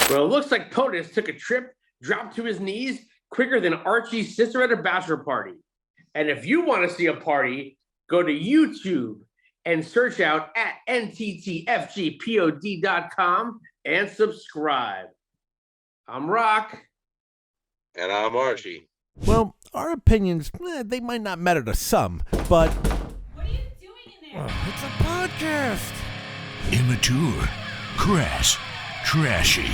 Well, it looks like POTUS took a trip, dropped to his knees quicker than Archie's sister at a bachelor party. And if you want to see a party, go to YouTube and search out at NTTFGPOD.com and subscribe. I'm Rock. And I'm Archie. Well, our opinions, they might not matter to some, but... What are you doing in there? It's a podcast. Immature, crass, trashy.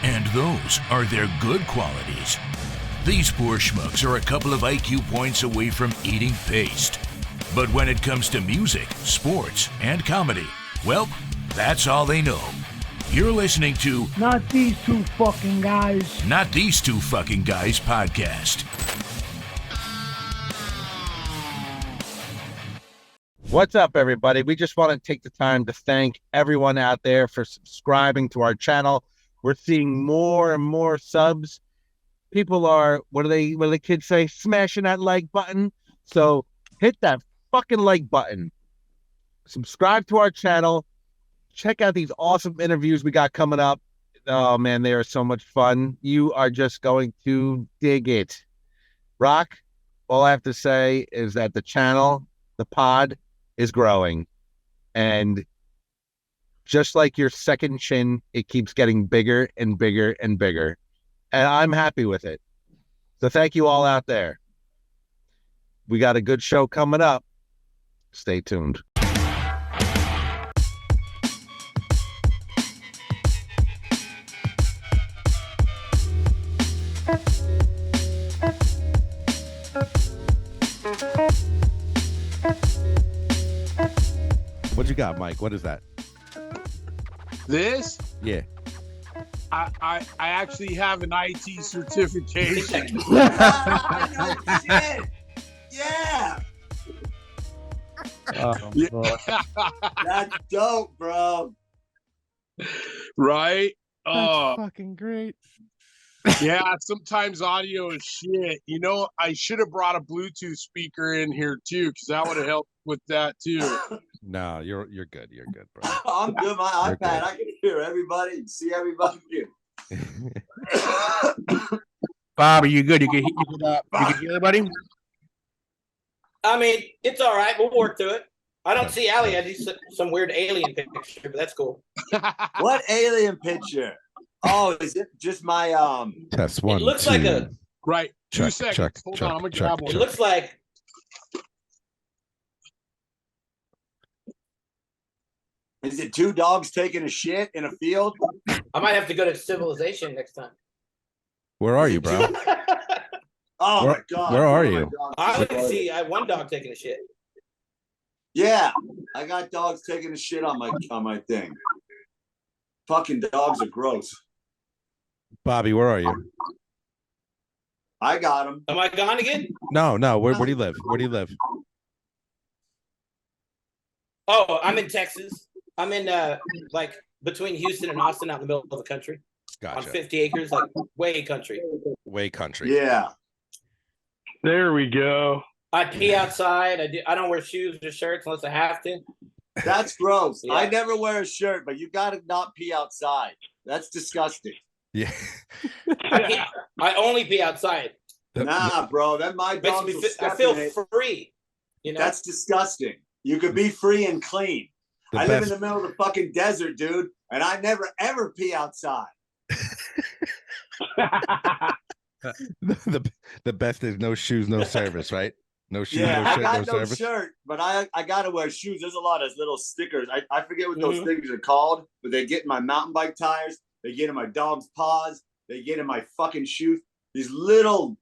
And those are their good qualities. These poor schmucks are a couple of IQ points away from eating paste. But when it comes to music, sports, and comedy, well, that's all they know. You're listening to Not These Two Fucking Guys. Not These Two Fucking Guys podcast. What's up, everybody? We just want to take the time to thank everyone out there for subscribing to our channel. We're seeing more and more subs. People are, what do the kids say? Smashing that like button. So hit that fucking like button. Subscribe to our channel. Check out these awesome interviews we got coming up. Oh, man, they are so much fun. You are just going to dig it. Rock, all I have to say is that the channel, the pod, is growing. And just like your second chin, it keeps getting bigger and bigger and bigger. And I'm happy with it. So thank you all out there. We got a good show coming up. Stay tuned. What you got, Mike? What is that? This? Yeah. I actually have an IT certification. No shit. Yeah. That's dope, bro. Right? That's fucking great. Yeah, sometimes audio is shit. You know, I should have brought a Bluetooth speaker in here too, because that would have helped with that too. No, you're good. You're good, bro. I'm good. My You're iPad, good. I can hear everybody and see everybody. Bob, are you good? You can hear everybody? I mean, it's all right. We'll work through it. I don't see Allie. I see some weird alien picture, but that's cool. What alien picture? Oh, is it just my Test one. It looks two. like a. Right. Check, 2 seconds. check, Hold check, on, I'm gonna check, grab It one. looks like. Is it two dogs taking a shit in a field? I might have to go to Civilization next time. Where are you, bro? Oh Where- my god. where are my you? dogs I so can see. I have one dog taking a shit. Yeah, I got dogs taking a shit on my thing. Fucking dogs are gross. Bobby, where are you? I got them. Am I gone again? No. Where do you live? Where do you live? Oh, I'm in Texas. I'm in like between Houston and Austin, out in the middle of the country, on Gotcha. 50 acres, like way country. Way country. Yeah. There we go. I pee outside. I don't wear shoes or shirts unless I have to. That's gross. Yeah. I never wear a shirt, but you gotta not pee outside. That's disgusting. Yeah. I only pee outside. Nah, bro. That my Makes dogs me will I step feel in it. free. You know. That's disgusting. You could be free and clean. The I live in best- the middle of the fucking desert, dude, and I never ever pee outside. the best is no shoes, no service, right? No shoes, Yeah, no I shirt, got no no service. shirt, but I gotta wear shoes. There's a lot of little stickers. I forget what those things are called, but they get in my mountain bike tires. They get in my dog's paws. They get in my fucking shoes. These little,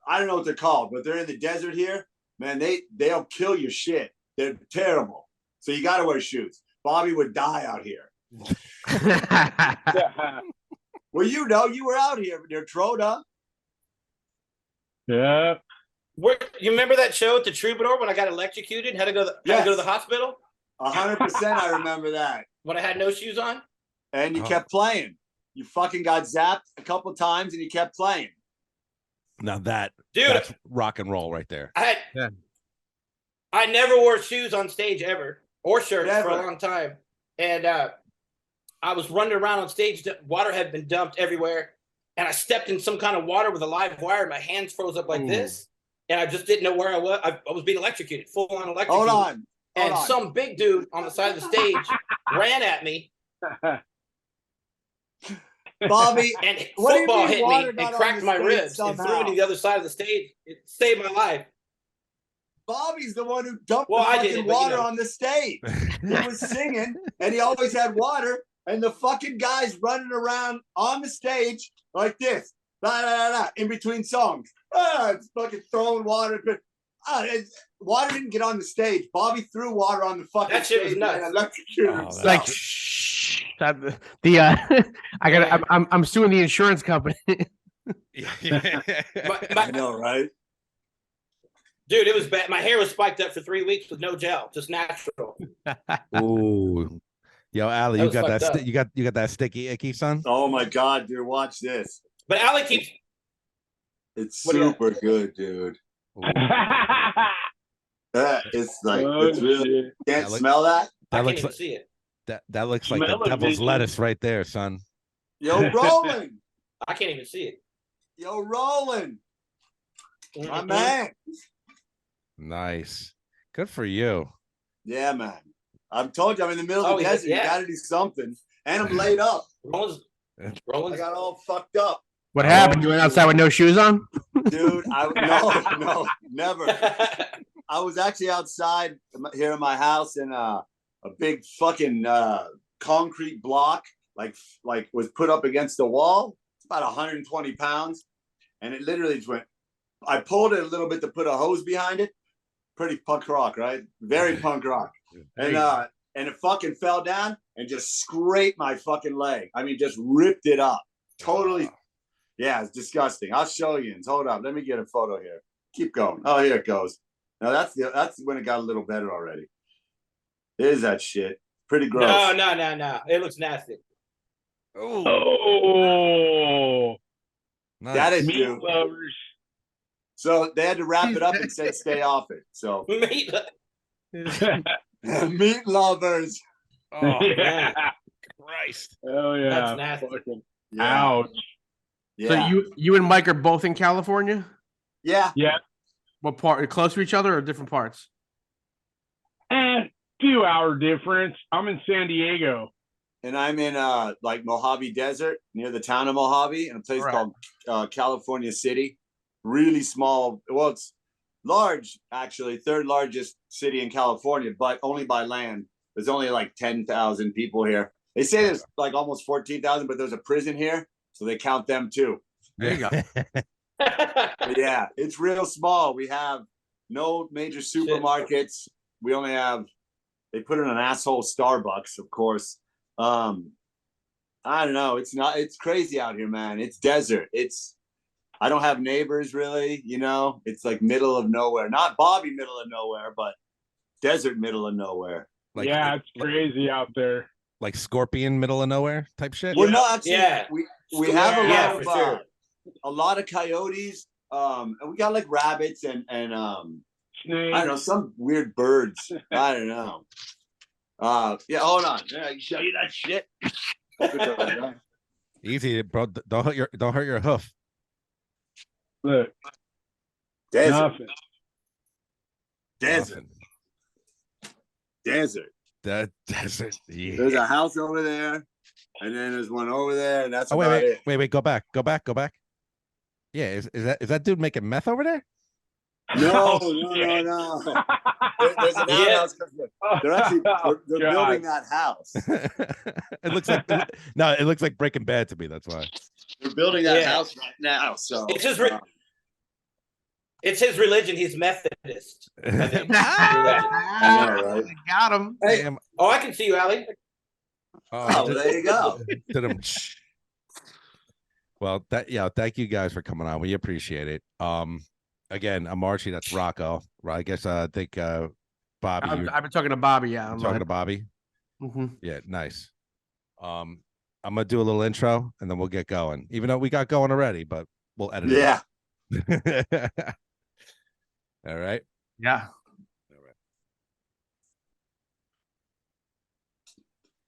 I don't know what they're called, but they're in the desert here. Man, they'll kill your shit. They're terrible. So you gotta wear shoes. Bobby would die out here. Well, you know, you were out here near Troda. Yeah. You remember that show at the Troubadour when I got electrocuted? Had to go to the hospital? 100%. I remember that. When I had no shoes on? And you kept playing. You fucking got zapped a couple times and you kept playing. Now that's rock and roll right there. I never wore shoes on stage ever, or shirts for a long time. And I was running around on stage. Water had been dumped everywhere. And I stepped in some kind of water with a live wire. My hands froze up like this. And I just didn't know where I was. I was being electrocuted, full on electrocuted. Hold on. And some big dude on the side of the stage ran at me. Bobby, and what do you football mean hit water me got and on cracked the my stage ribs and threw me to the other side of the stage. It saved my life. Bobby's the one who dumped Well, the I fucking didn't, but, you water know. on the stage. He was singing, and he always had water, and the fucking guy's running around on the stage like this, blah, blah, blah, blah, in between songs. It's fucking throwing water. Water didn't get on the stage. Bobby threw water on the fucking That shit stage was nuts. and electrocuted Oh, himself. Like, I got. I'm suing the insurance company. I know, right? Dude, it was bad. My hair was spiked up for 3 weeks with no gel, just natural. Ooh, yo, Allie, That you was got that? fucked up. You got that sticky icky, son? Oh my god, dude, watch this. But Allie keeps. It's What do you- super good, dude. It's like it's really can't smell that. I can't looks even like see it. that looks like the Smell it, devil's bitches. lettuce right there, son. Yo, Roland. I can't even see it. Yo, Roland. My Mhm. man. Nice, good for you. Yeah, man. I've told you I'm in the middle of Oh, the yeah, desert. You yeah. gotta do something. And I'm laid up. I Roland's got all fucked up. What happened? You went outside with no shoes on? Dude, no, never. I was actually outside here in my house in a big fucking concrete block, like was put up against the wall. It's about 120 pounds. And it literally just went, I pulled it a little bit to put a hose behind it. Pretty punk rock, right? Very punk rock. And it fucking fell down and just scraped my fucking leg. I mean, just ripped it up. Totally. Yeah, it's disgusting. I'll show you. Hold up. Let me get a photo here. Keep going. Oh, here it goes. Now that's when it got a little better already. There's that shit. Pretty gross. No. It looks nasty. Oh, Nice. That is meat dude. lovers. So they had to wrap it up and say stay off it. So Meat. meat lovers. Oh, Yeah. Christ. Oh yeah. That's nasty. Fucking Yeah. ouch. So Yeah. you and Mike are both in California? Yeah. Yeah. What part? Close to each other or different parts? Few hour difference. I'm in San Diego. And I'm in like Mojave Desert near the town of Mojave in a place Right. called California City. Really small. Well, it's large, actually, third largest city in California, but only by land. There's only like 10,000 people here. They say there's like almost 14,000, but there's a prison here, so they count them too. There you go. But yeah, it's real small. We have no major supermarkets. We only have, they put in an asshole Starbucks, of course. I don't know. It's crazy out here, man. It's desert. I don't have neighbors really, you know. It's like middle of nowhere. Not Bobby middle of nowhere, but desert middle of nowhere. Like, Yeah, it's crazy out there. like Scorpion, middle of nowhere type shit. Well, no, actually, Yeah. we have Yeah, for sure. a lot of coyotes, and we got like rabbits and Snake. I don't know, some weird birds. I don't know. Yeah, hold on. Yeah, I can show you that shit. Easy, bro. Don't hurt your hoof. Look, Desert. nothing. Desert. Desert. That desert. Yeah. There's a house over there, and then there's one over there, and that's Oh, about it. wait. Go back. Yeah, is that dude making meth over there? No, Oh, no. There's an Yeah. outhouse. They're actually they're God. building that house. It looks like no, it looks like Breaking Bad to me. That's why. They're building that Yeah. house right now. So It's his religion. He's Methodist. I think. I know, right? Got him. Hey, Damn. Oh, I can see you, Allie. oh, there you go. Did-em. Well, thank you guys for coming on. We appreciate it. Again, I'm Archie. That's Rocco. I guess I think Bobby. I've been talking to Bobby. Yeah, I'm talking to Bobby. Mm-hmm. Yeah, nice. I'm gonna do a little intro and then we'll get going. Even though we got going already, but we'll edit it. Yeah. All right. Yeah.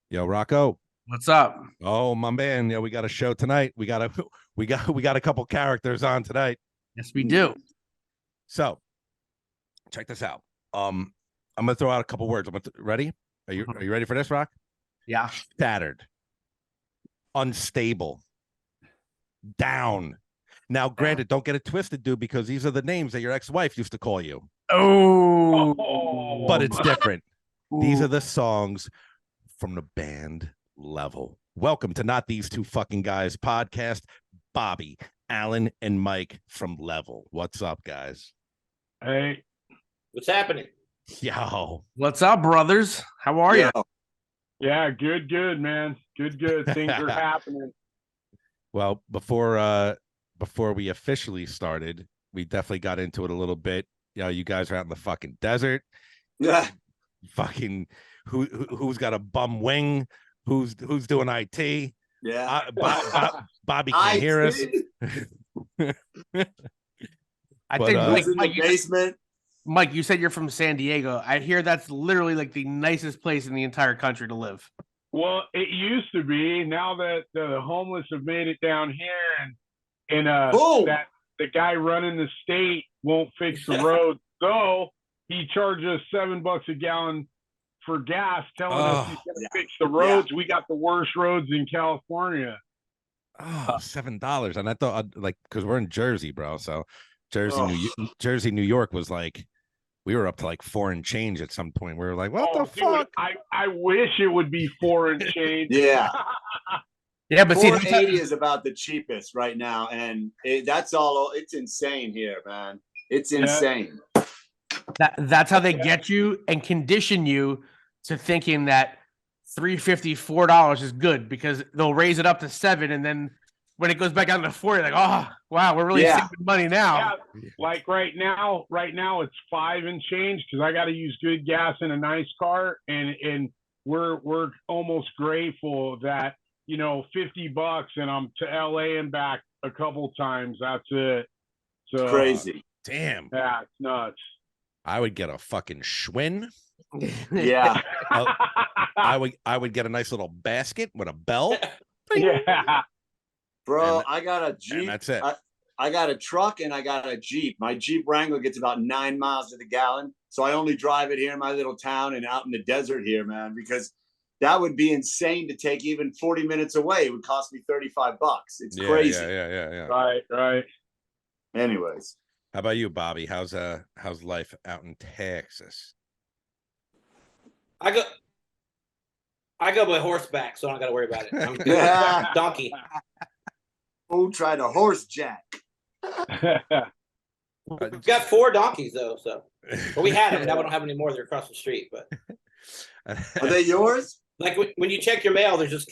Yo, Rocco. What's up? Oh, my man. Yeah, we got a show tonight. We got a couple characters on tonight. Yes, we do. So check this out. I'm gonna throw out a couple words. Ready? Are you ready for this, Rock? Yeah. Shattered. Unstable. Down. Now, granted, don't get it twisted, dude, because these are the names that your ex-wife used to call you. Oh, But it's different. These are the songs from the band Level. Welcome to Not These Two Fucking Guys podcast. Bobby, Alan, and Mike from Level. What's up, guys? Hey. What's happening? Yo. What's up, brothers? How are you? Yeah, good, man. Good. Things are happening. Well, before we officially started, we definitely got into it a little bit. You know, you guys are out in the fucking desert. Yeah. Fucking who's got a bum wing? Who's doing IT? Yeah. Bobby can hear us. I think Mike, basement. Mike, you said you're from San Diego. I hear that's literally like the nicest place in the entire country to live. Well, it used to be. Now that the homeless have made it down here, and that the guy running the state won't fix the road, so he charges $7 a gallon for gas, telling us he's going to fix the roads. We got the worst roads in California. Oh, $7, and I thought because we're in Jersey, bro. So Jersey, New York was like. We were up to like 4 and change at some point. We were like, what the fuck? I wish it would be 4 and change. Yeah. Yeah, but see, 480 is about the cheapest right now. And that's all. It's insane here, man. It's insane. That's how they get you and condition you to thinking that $3.50, $4 is good because they'll raise it up to 7 and then when it goes back down to 4, you're like, oh wow, we're really saving money now. Yeah, like right now it's 5 and change because I got to use good gas in a nice car, and we're almost grateful that $50 and I'm to LA and back a couple times. That's it. So crazy. Damn. Yeah, it's nuts. I would get a fucking Schwinn. Yeah. I would get a nice little basket with a bell. Yeah. Bro, I got a Jeep. And that's it. I got a truck and I got a Jeep. My Jeep Wrangler gets about 9 miles to the gallon. So I only drive it here in my little town and out in the desert here, man, because that would be insane to take even 40 minutes away. It would cost me $35. It's crazy. Yeah. Right. Anyways. How about you, Bobby? How's life out in Texas? I go by horseback, so I don't got to worry about it. I'm donkey. Who tried to horse jack? We've got 4 donkeys though, but we had them. Now we don't have any more. They're across the street, but are they yours? Like when you check your mail, there's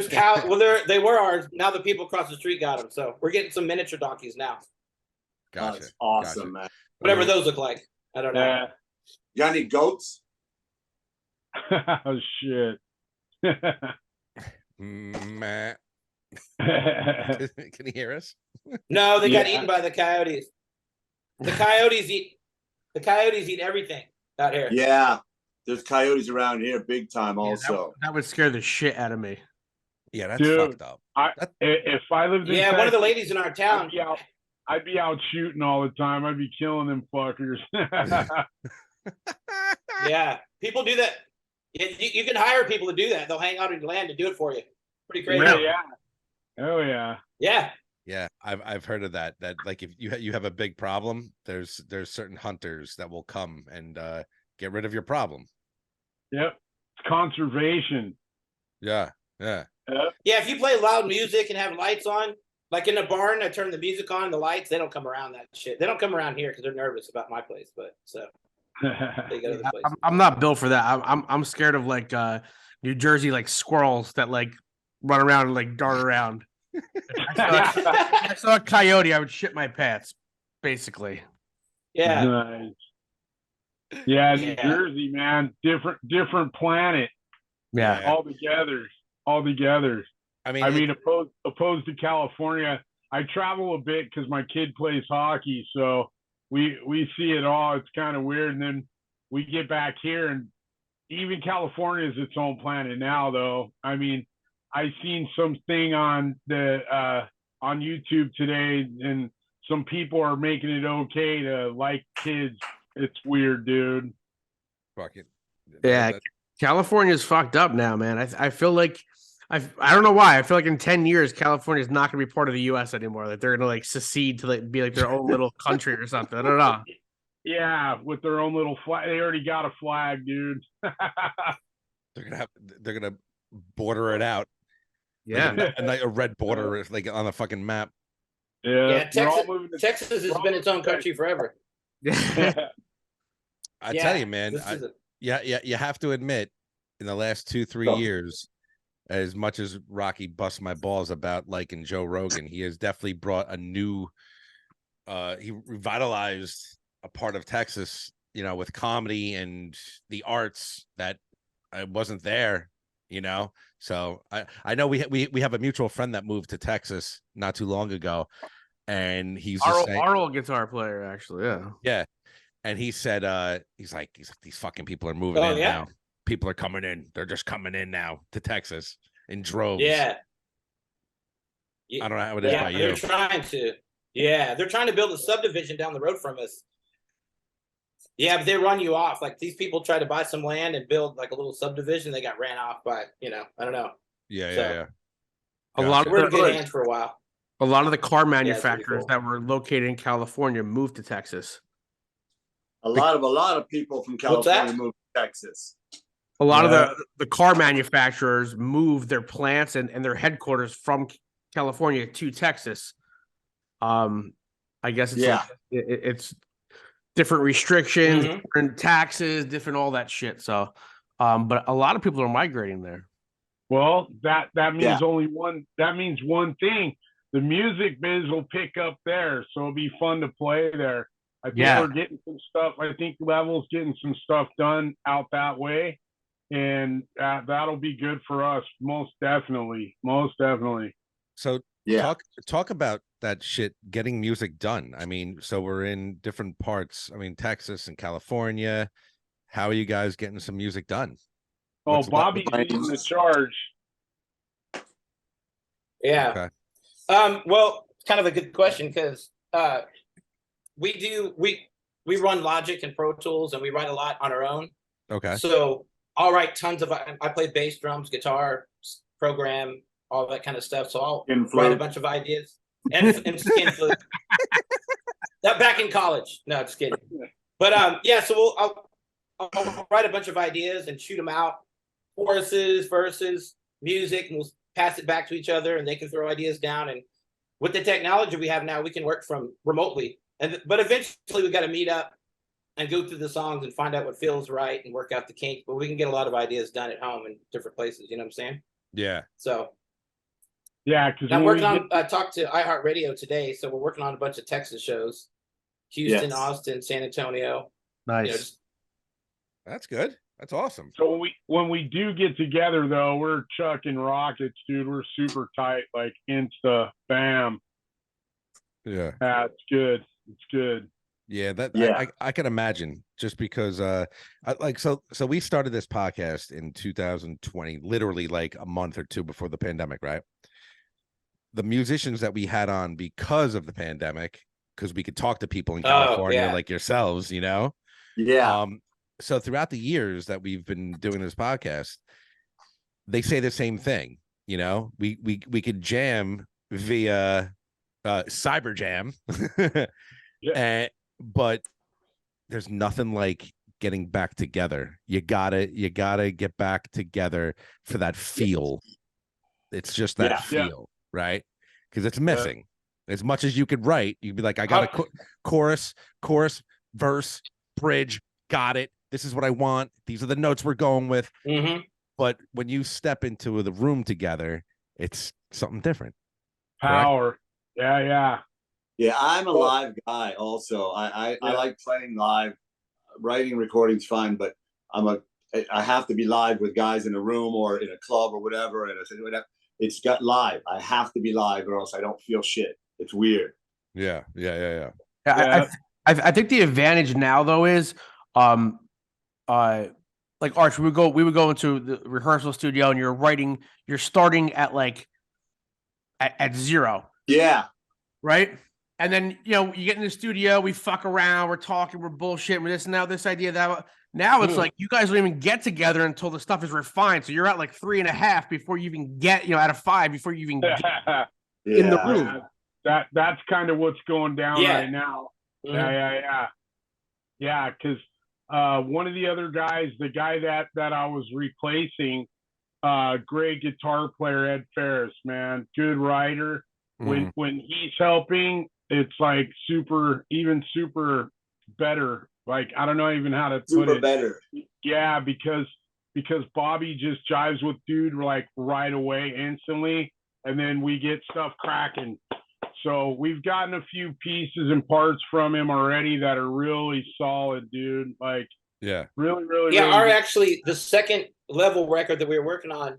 cow. Well, they were ours. Now the people across the street got them, so we're getting some miniature donkeys now. Gotcha. That's awesome, man. Whatever those look like, I don't know. You got any goats? Oh shit. Matt. Can you hear us? No, they got eaten by the coyotes. The coyotes eat everything out here. Yeah, there's coyotes around here big time also. That would scare the shit out of me. Yeah, that's fucked up. If I lived in Texas, one of the ladies in our town, I'd be out shooting all the time. I'd be killing them fuckers. Yeah, people do that. You can hire people to do that. They'll hang out on your land and do it for you. Pretty crazy. Yeah. Oh yeah. Yeah. Yeah, I've heard of that. That like if you have a big problem, there's certain hunters that will come and get rid of your problem. Yep, it's conservation. Yeah. Yeah, if you play loud music and have lights on, like in a barn, I turn the music on and the lights. They don't come around that shit. They don't come around here because they're nervous about my place. But so they go to the place. I'm not built for that. I'm scared of like New Jersey like squirrels that like run around and like dart around. I saw a coyote, I would shit my pants, basically. Yeah. Nice. Yeah, New Jersey, man, different planet. Yeah, all together. I mean, opposed to California, I travel a bit because my kid plays hockey, so we see it all. It's kind of weird, and then we get back here, and even California is its own planet now, though. I mean, I seen something on YouTube today, and some people are making it okay to like kids. It's weird, dude. Fuck it. Yeah, California's fucked up now, man. I feel like I don't know why. I feel like in 10 years, California is not going to be part of the U.S. anymore. Like they're going to like secede to like be like their own little country or something. I don't know. Yeah, with their own little flag. They already got a flag, dude. They're gonna border it out. Yeah, like a red border, like on the fucking map. Yeah, Texas has been its own country forever. I tell you, man. You have to admit, in the last 2-3 years, as much as Rocky busts my balls about liking Joe Rogan, he has definitely brought a new. He revitalized a part of Texas, you know, with comedy and the arts that wasn't there, you know. So I know we have a mutual friend that moved to Texas not too long ago, and he's our old guitar player, actually. Yeah. And he said, he's like these fucking people are moving in now. People are coming in. They're just coming in now to Texas in droves. Yeah. I don't know how it is by you. They're trying to. Yeah, they're trying to build a subdivision down the road from us. Yeah, but they run you off. Like these people try to buy some land and build like a little subdivision. They got ran off by, I don't know. Yeah. A lot of we're in good hands for a while. A lot of the car manufacturers that were located in California moved to Texas. A lot of people from California moved to Texas. A lot of the car manufacturers moved their plants and their headquarters from California to Texas. I guess it's it's different restrictions, different taxes, different all that shit. So, but a lot of people are migrating there. Well, that means only one. That means one thing: the music biz will pick up there, so it'll be fun to play there. I think we're getting some stuff. I think LeVel's getting some stuff done out that way, and that'll be good for us. Most definitely. So talk about that shit, getting music done. I mean, so we're in different parts. I mean, Texas and California. How are you guys getting some music done? Oh, Bobby's leading the charge. Yeah. Okay. Well, it's kind of a good question because we run Logic and Pro Tools and we write a lot on our own. Okay. So I'll write tons of. I play bass, drums, guitar, program, all that kind of stuff. So I'll write a bunch of ideas and skin flute. That back in college. No, just kidding. But so I'll write a bunch of ideas and shoot them out. Choruses, verses, music, and we'll pass it back to each other, and they can throw ideas down. And with the technology we have now, we can work from remotely. But eventually, we got to meet up and go through the songs and find out what feels right and work out the kinks. But we can get a lot of ideas done at home in different places. You know what I'm saying? Yeah. So. Yeah, because I'm working on. I talked to iHeartRadio today, so we're working on a bunch of Texas shows: Houston, Austin, San Antonio. Nice. That's good. That's awesome. So when we do get together, though, we're chucking rockets, dude. We're super tight, like insta, bam. Yeah. It's good. It's good. Yeah, I can imagine, just because so we started this podcast in 2020, literally like a month or two before the pandemic, right? The musicians that we had on because of the pandemic, because we could talk to people in California like yourselves, you know? Yeah. So throughout the years that we've been doing this podcast, they say the same thing, you know? We could jam via Cyber Jam. But there's nothing like getting back together. You gotta get back together for that feel. It's just that feel, right? Because it's missing. As much as you could write, you'd be like, I got a chorus, verse, bridge, got it. This is what I want. These are the notes we're going with. Mm-hmm. But when you step into the room together, it's something different. Power. Correct? Yeah. Yeah, I'm a live guy also. I like playing live. Writing recording's fine, but I have to be live with guys in a room or in a club or whatever. And it's got live. I have to be live or else I don't feel shit. It's weird. Yeah. I think the advantage now though is like Arch, we would go into the rehearsal studio and you're starting at like at 0. Yeah. Right. And then, you get in the studio, we fuck around, we're talking, we're bullshitting, we're this and now this idea, that. Now it's like you guys don't even get together until the stuff is refined. So you're at like 3.5 before you even get, out of 5 before you even get in the room. That's kind of what's going down right now. Mm-hmm. Yeah, because one of the other guys, the guy that I was replacing, great guitar player, Ed Ferris, man, good writer. When he's helping, it's like super better. Like, I don't know even how to put it. Better. Yeah, because Bobby just jives with dude like right away, instantly, and then we get stuff cracking. So we've gotten a few pieces and parts from him already that are really solid, dude. Like, yeah, really, really. Yeah, really actually, the second level record that we were working on,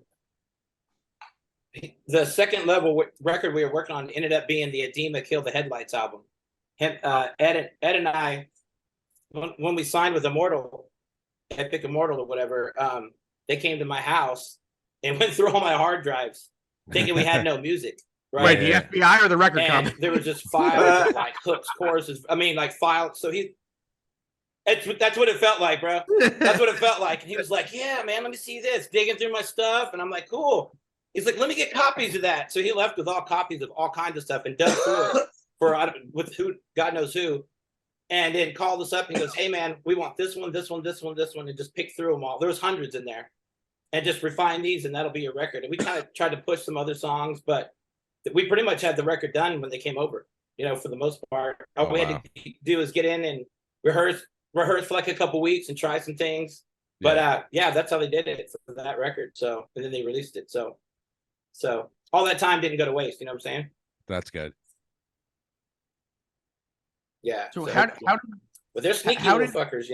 record we were working on ended up being the Edema Kill the Headlights album. Ed and I, when we signed with Epic Immortal or whatever, they came to my house and went through all my hard drives, thinking we had no music. Right, the FBI or the record and company? There was just files like hooks, choruses. I mean, like files. So that's what it felt like, bro. That's what it felt like. And he was like, "Yeah, man, let me see this." Digging through my stuff, and I'm like, "Cool." He's like, "Let me get copies of that." So he left with all copies of all kinds of stuff and dug through it with who, God knows who, and then called us up and he goes, "Hey, man, we want this one, this one, this one, this one," and just pick through them all. There was hundreds in there, and just refine these, and that'll be your record. And we kind of tried to push some other songs, but we pretty much had the record done when they came over, for the most part. All we had to do is get in and rehearse for like a couple weeks and try some things. But that's how they did it for that record. So, and then they released it. So all that time didn't go to waste. You know what I'm saying? That's good. Yeah. So but they're sneaky little fuckers,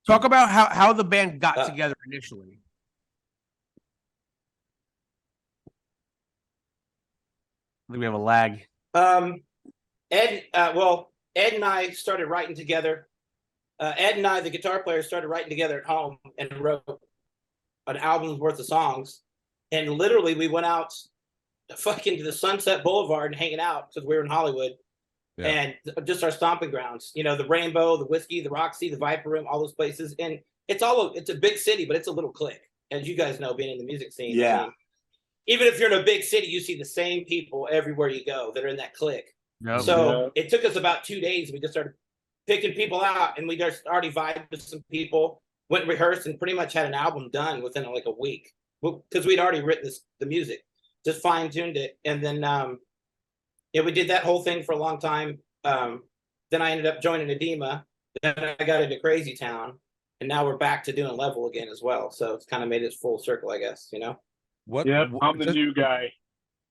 Talk about how the band got together initially. I think we have a lag. Ed and I started writing together. Ed and I, the guitar player, started writing together at home and wrote an album's worth of songs. And literally, we went out fucking to the Sunset Boulevard and hanging out because we were in Hollywood. Yeah. And just our stomping grounds, the Rainbow, the Whiskey, the Roxy, the Viper Room, all those places. And it's a big city, but it's a little clique, as you guys know, being in the music scene. Yeah. I mean, even if you're in a big city, you see the same people everywhere you go that are in that clique. Yep. So it took us about 2 days. We just started picking people out, and we just already vibed with some people, went and rehearsed, and pretty much had an album done within like a week because we'd already written the music, just fine-tuned it. And then we did that whole thing for a long time. Then I ended up joining Edema. Then I got into Crazytown, and now we're back to doing LeVeL again as well. So it's kind of made it full circle, I guess. What? Yep, I'm the new guy.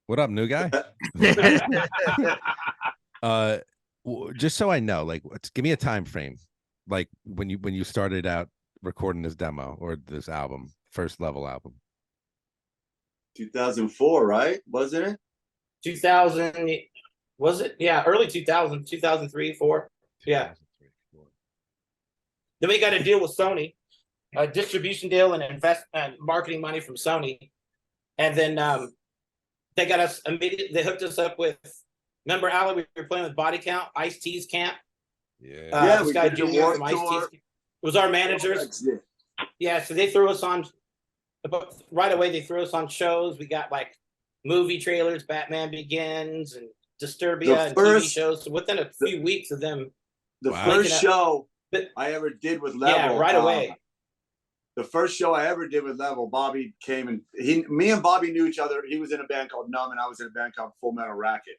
What up, new guy? Just so I know, like, give me a time frame, like when you started out recording this demo or this album, first LeVeL album. 2004, right? Wasn't it? 2000. Was it? Yeah, early 2000, 2003, 4. Yeah. Then we got a deal with Sony, a distribution deal and marketing money from Sony. And then they got us immediately. They hooked us up with. Remember, Alan, we were playing with Body Count, Ice-T's camp. Yeah. This guy Junior from Ice-T's was our managers. Yeah, so they threw us on. Right away, they threw us on shows. We got like movie trailers, Batman Begins, and Disturbia, and TV shows. So within a few weeks of them, the first show I ever did with LeVeL. Yeah, right away. The first show I ever did with LeVeL, Bobby came and me and Bobby knew each other. He was in a band called Numb, and I was in a band called Full Metal Racket.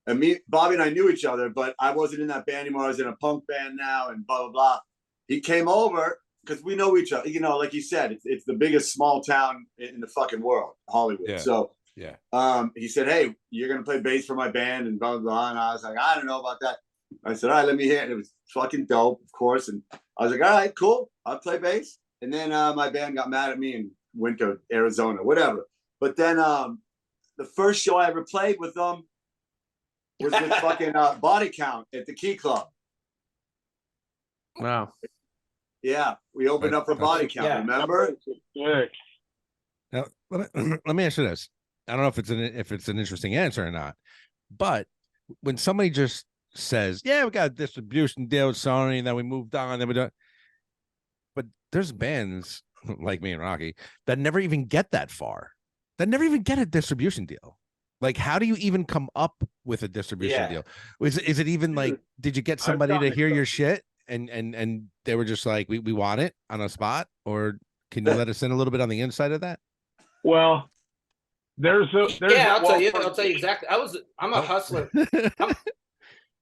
And Bobby and I knew each other, but I wasn't in that band anymore. I was in a punk band now, and blah blah blah. He came over because we know each other. Like you said, it's the biggest small town in the fucking world, Hollywood. Yeah. So he said, "Hey, you're gonna play bass for my band," and blah blah blah. And I was like, "I don't know about that." I said, "All right, let me hear it." And it was fucking dope, of course. And I was like, "All right, cool. I'll play bass." And then my band got mad at me and went to Arizona, whatever. But then the first show I ever played with them, was with fucking Body Count at the Key Club. Wow. Yeah, we opened up for Body Count. Remember? Now, let me ask you this. I don't know if it's an interesting answer or not, but when somebody just says, "Yeah, we got a distribution deal with Sony, and then we moved on," then we don't. But there's bands like me and Rocky that never even get that far. That never even get a distribution deal. Like, how do you even come up with a distribution deal? Is it even like, did you get somebody to hear your shit and they were just like, we want it on a spot? Or can you let us in a little bit on the inside of that? Well, I'll tell you exactly. I'm a hustler.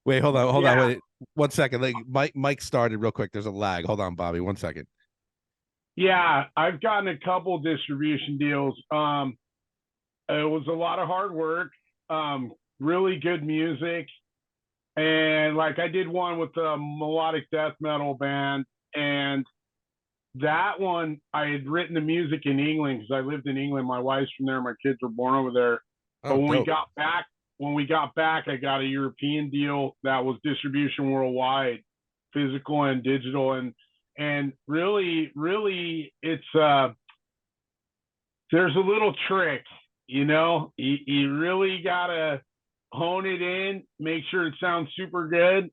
Wait, hold on. Wait 1 second. Like Mike started real quick. There's a lag. Hold on, Bobby. 1 second. Yeah, I've gotten a couple distribution deals. It was a lot of hard work, really good music. And like I did one with a melodic death metal band, and that one I had written the music in England because I lived in England. My wife's from there, my kids were born over there. But when we got back, I got a European deal that was distribution worldwide, physical and digital, and really it's there's a little trick, you know. You really gotta hone it in, make sure it sounds super good,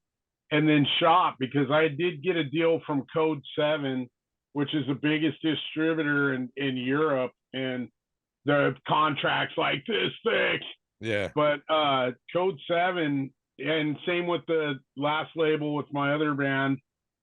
and then shop, because I did get a deal from Code 7, which is the biggest distributor in Europe, and the contract's like this thick. Yeah. But Code 7, and same with the last label with my other band,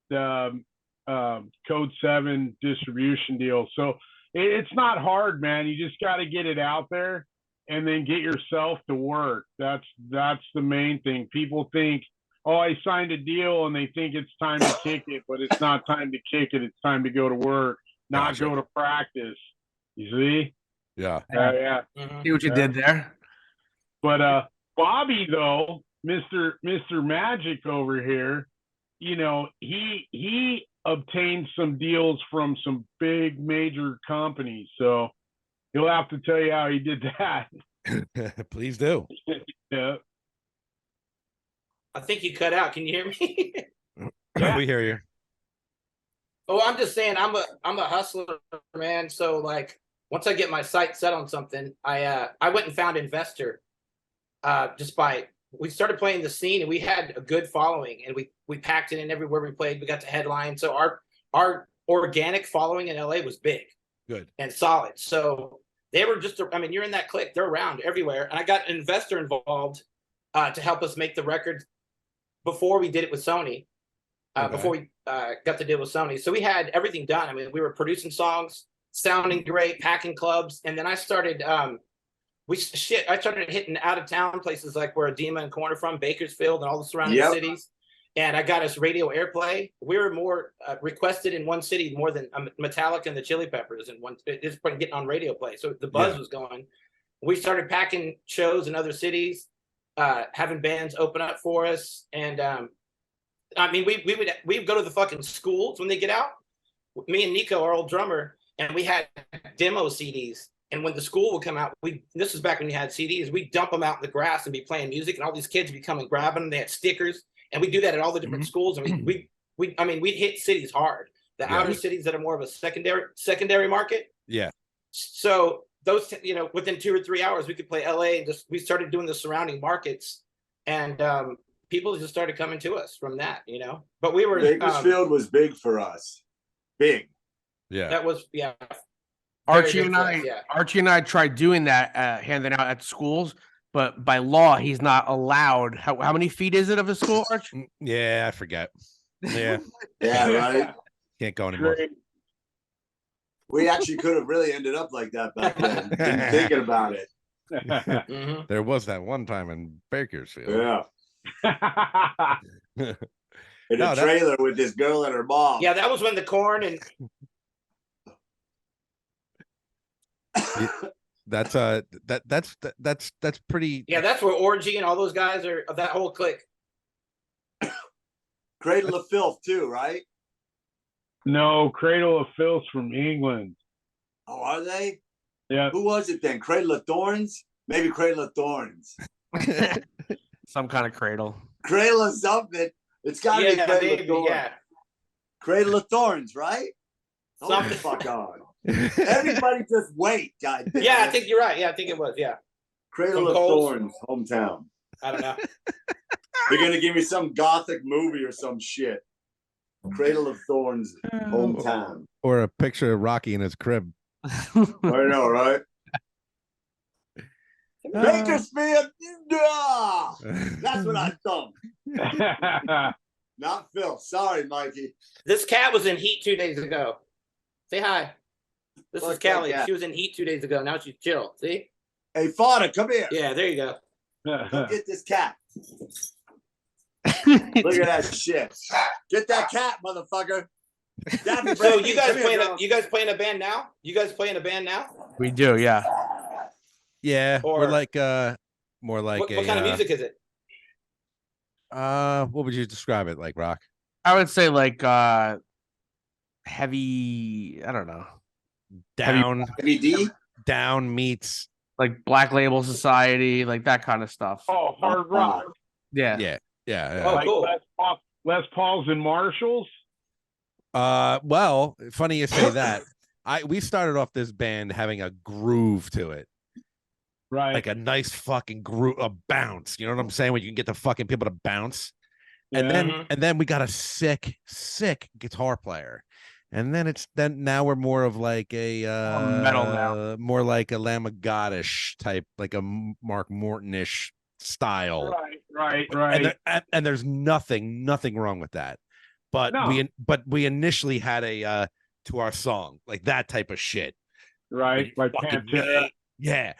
the Code 7 distribution deal. So it's not hard, man. You just got to get it out there and then get yourself to work. That's the main thing. People think, oh, I signed a deal, and they think it's time to kick it, but it's not time to kick it. It's time to go to work, not go to practice. You see? Yeah. Yeah. See what you did there. But Bobby, though, Mr. Magic over here, you know, he obtained some deals from some big major companies. So he'll have to tell you how he did that. Please do. Yeah. I think you cut out. Can you hear me? Yeah. We hear you. Oh, I'm just saying, I'm a hustler, man. So like, once I get my sight set on something, I went and found Investor. We started playing the scene, and we had a good following, and we packed it in everywhere we played. We got to headline. So our organic following in LA was big, good, and solid. So they were you're in that clique. They're around everywhere. And I got an investor involved to help us make the record before we did it with Sony, before we got the deal with Sony. So we had everything done. I mean, we were producing songs, sounding great, packing clubs. And then I started, I started hitting out of town places like where Edema and Corner from, Bakersfield and all the surrounding cities. And I got us radio airplay. We were more requested in one city more than Metallica and the Chili Peppers, and just getting on radio play. So the buzz was going. We started packing shows in other cities, having bands open up for us. And I mean, we'd go to the fucking schools when they get out. Me and Nico, our old drummer, and we had demo CDs. And when the school would come out, this was back when you had CDs, we'd dump them out in the grass and be playing music, and all these kids would be coming grabbing them. They had stickers, and we do that at all the different schools. And we'd hit cities hard. The outer cities that are more of a secondary market. Yeah. So those, within 2 or 3 hours, we could play LA, and we started doing the surrounding markets, and people just started coming to us from that, But we were Bakersfield was big for us. Big. Yeah. That was Archie and I tried doing that, handing out at schools, but by law he's not allowed. How many feet is it of a school, Arch? Yeah, I forget. Yeah. Yeah, right. Can't go anymore. We actually could have really ended up like that back then. Thinking about it. There was that one time in Bakersfield. Yeah. In a trailer with this girl and her mom. Yeah, that was when the Corn and that's pretty. Yeah, that's where Orgy and all those guys are, of that whole clique. Cradle of Filth too, right? No, Cradle of Filth's from England. Oh, are they? Yeah. Who was it then? Cradle of Thorns? Maybe Cradle of Thorns. Some kind of cradle. Cradle of something. It's got to be Cradle maybe, of Thorns. yeah. Cradle of Thorns, right? Hold the Something. fuck on. Everybody just wait, guys. Yeah, I think you're right. Yeah, I think it was. Yeah. Cradle Some of Coles. Thorns, hometown. I don't know. They're gonna give me some gothic movie or some shit. Cradle of Thorns, hometown. Or a picture of Rocky in his crib. I know, right? Bakersfield, that's what I thought. Not Phil. Sorry, Mikey. This cat was in heat 2 days ago. Say hi. This is Callie. She was in heat 2 days ago. Now she's chill. See? Hey, Fada, come here. Yeah, there you go. Come get this cat. Look at that shit. Get that cat, motherfucker. So you guys playing a band now? You guys playing a band now? We do, yeah. Yeah, Or- we're like more like What kind of music is it? what would you describe it like, Rock? I would say like heavy, I don't know. Down Heavy D? Down meets Like Black Label Society, like that kind of stuff. Oh, hard rock. Yeah. yeah. Oh, Like cool. Les Pauls and Marshalls. Well, funny you say that. We started off this band having a groove to it. Right. Like a nice fucking groove, a bounce. You know what I'm saying? When you can get the fucking people to bounce. And then we got a sick guitar player. And then now we're more of like a metal now. more like a Lamb of God-ish type, like a Mark Morton-ish style. Right. And there's nothing wrong with that. But No. we initially had a to our song, like that type of shit. Right. Like Fucking Pantera. Yeah.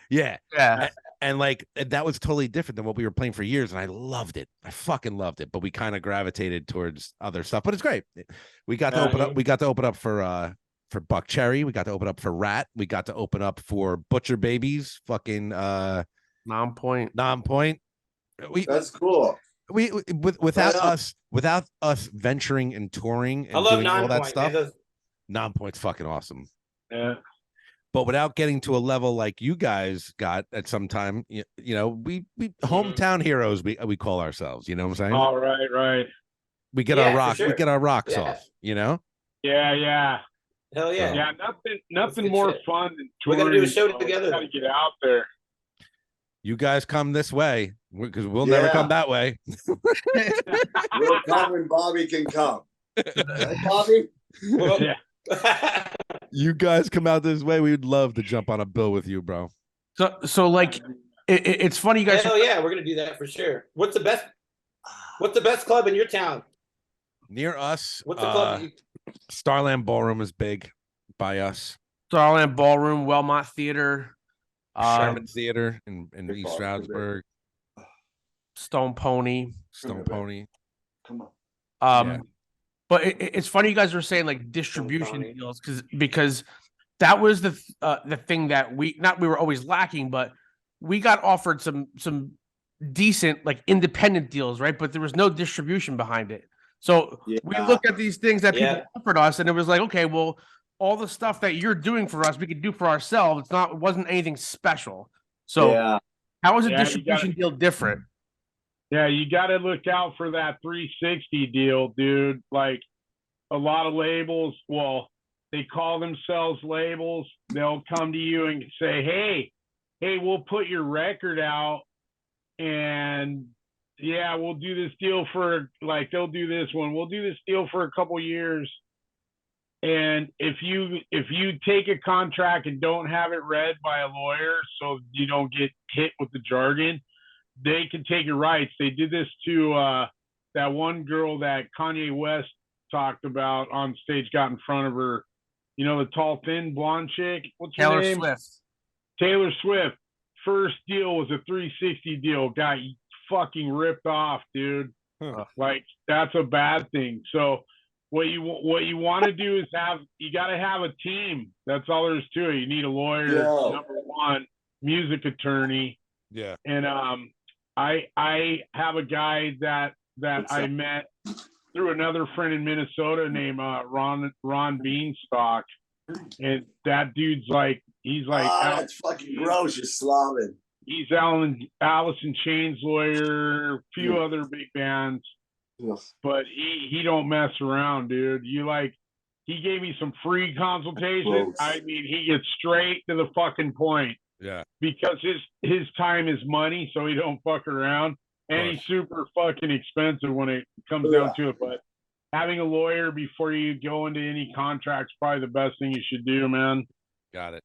And like that was totally different than what we were playing for years, and I loved it. I fucking loved it. But we kind of gravitated towards other stuff. But it's great. We got to open up. We got to open up for Buck Cherry. We got to open up for Rat. We got to open up for Butcher Babies. Fucking Non-point. That's cool. Without us venturing and touring and I love doing all that Non-Point, stuff. man. Non-point's fucking awesome. Yeah. But without getting to a level like you guys got at some time, we hometown heroes. We call ourselves. You know what I'm saying? All right. We get Yeah, our for rocks. sure. We get our rocks Yeah. off. You know. Yeah. Hell yeah. Yeah. Nothing good more shit. fun than We're touring. gonna do a show so together. Gotta get out there. You guys come this way because we'll never Yeah. come that way. We'll come when Bobby can come. Right, Bobby? Well, Yeah. You guys come out this way. We'd love to jump on a bill with you, bro. So like it's funny you guys. Hell yeah, we're gonna do that for sure. What's the best club in your town? Near us, What's the club? Starland Ballroom is big by us. Starland Ballroom, Wellmont Theater, Sherman Theater in Big East ball, Stroudsburg. Stone Pony. Stone Pony. Come on. Yeah. But it's funny you guys were saying like distribution Pony. deals because that was the thing that we were always lacking, but we got offered some decent like independent deals, right? But there was no distribution behind it. So we Yeah. looked at these things that people Yeah. offered us, and it was like, okay, well, all the stuff that you're doing for us, we could do for ourselves. It wasn't anything special. So Yeah. how is a Yeah, you distribution deal different? Yeah, you got to look out for that 360 deal, dude. Like a lot of labels, well, they call themselves labels. They'll come to you and say, hey, we'll put your record out and yeah, we'll do this deal for like, they'll do this one. We'll do this deal for a couple years. And if you take a contract and don't have it read by a lawyer so you don't get hit with the jargon, they can take your rights. They did this to that one girl that Kanye West talked about on stage, got in front of her. You know, the tall, thin, blonde chick? What's her Taylor name? Swift. Taylor Swift. First deal was a 360 deal. Got fucking ripped off, dude. Huh. Like, that's a bad thing. So what you want to do is you got to have a team. That's all there is to it. You need a lawyer, Yeah. number one, music attorney. Yeah. And I have a guy that I met through another friend in Minnesota named Ron Beanstalk, and that dude's like, he's like, That's fucking gross. You're slobbing. He's Allison Chain's lawyer, a few other big bands. But he don't mess around, dude. He gave me some free consultation. I mean, he gets straight to the fucking point. Yeah. Because his time is money, so he don't fuck around. And he's super fucking expensive when it comes down to it. But having a lawyer before you go into any contract's probably the best thing you should do, man. Got it.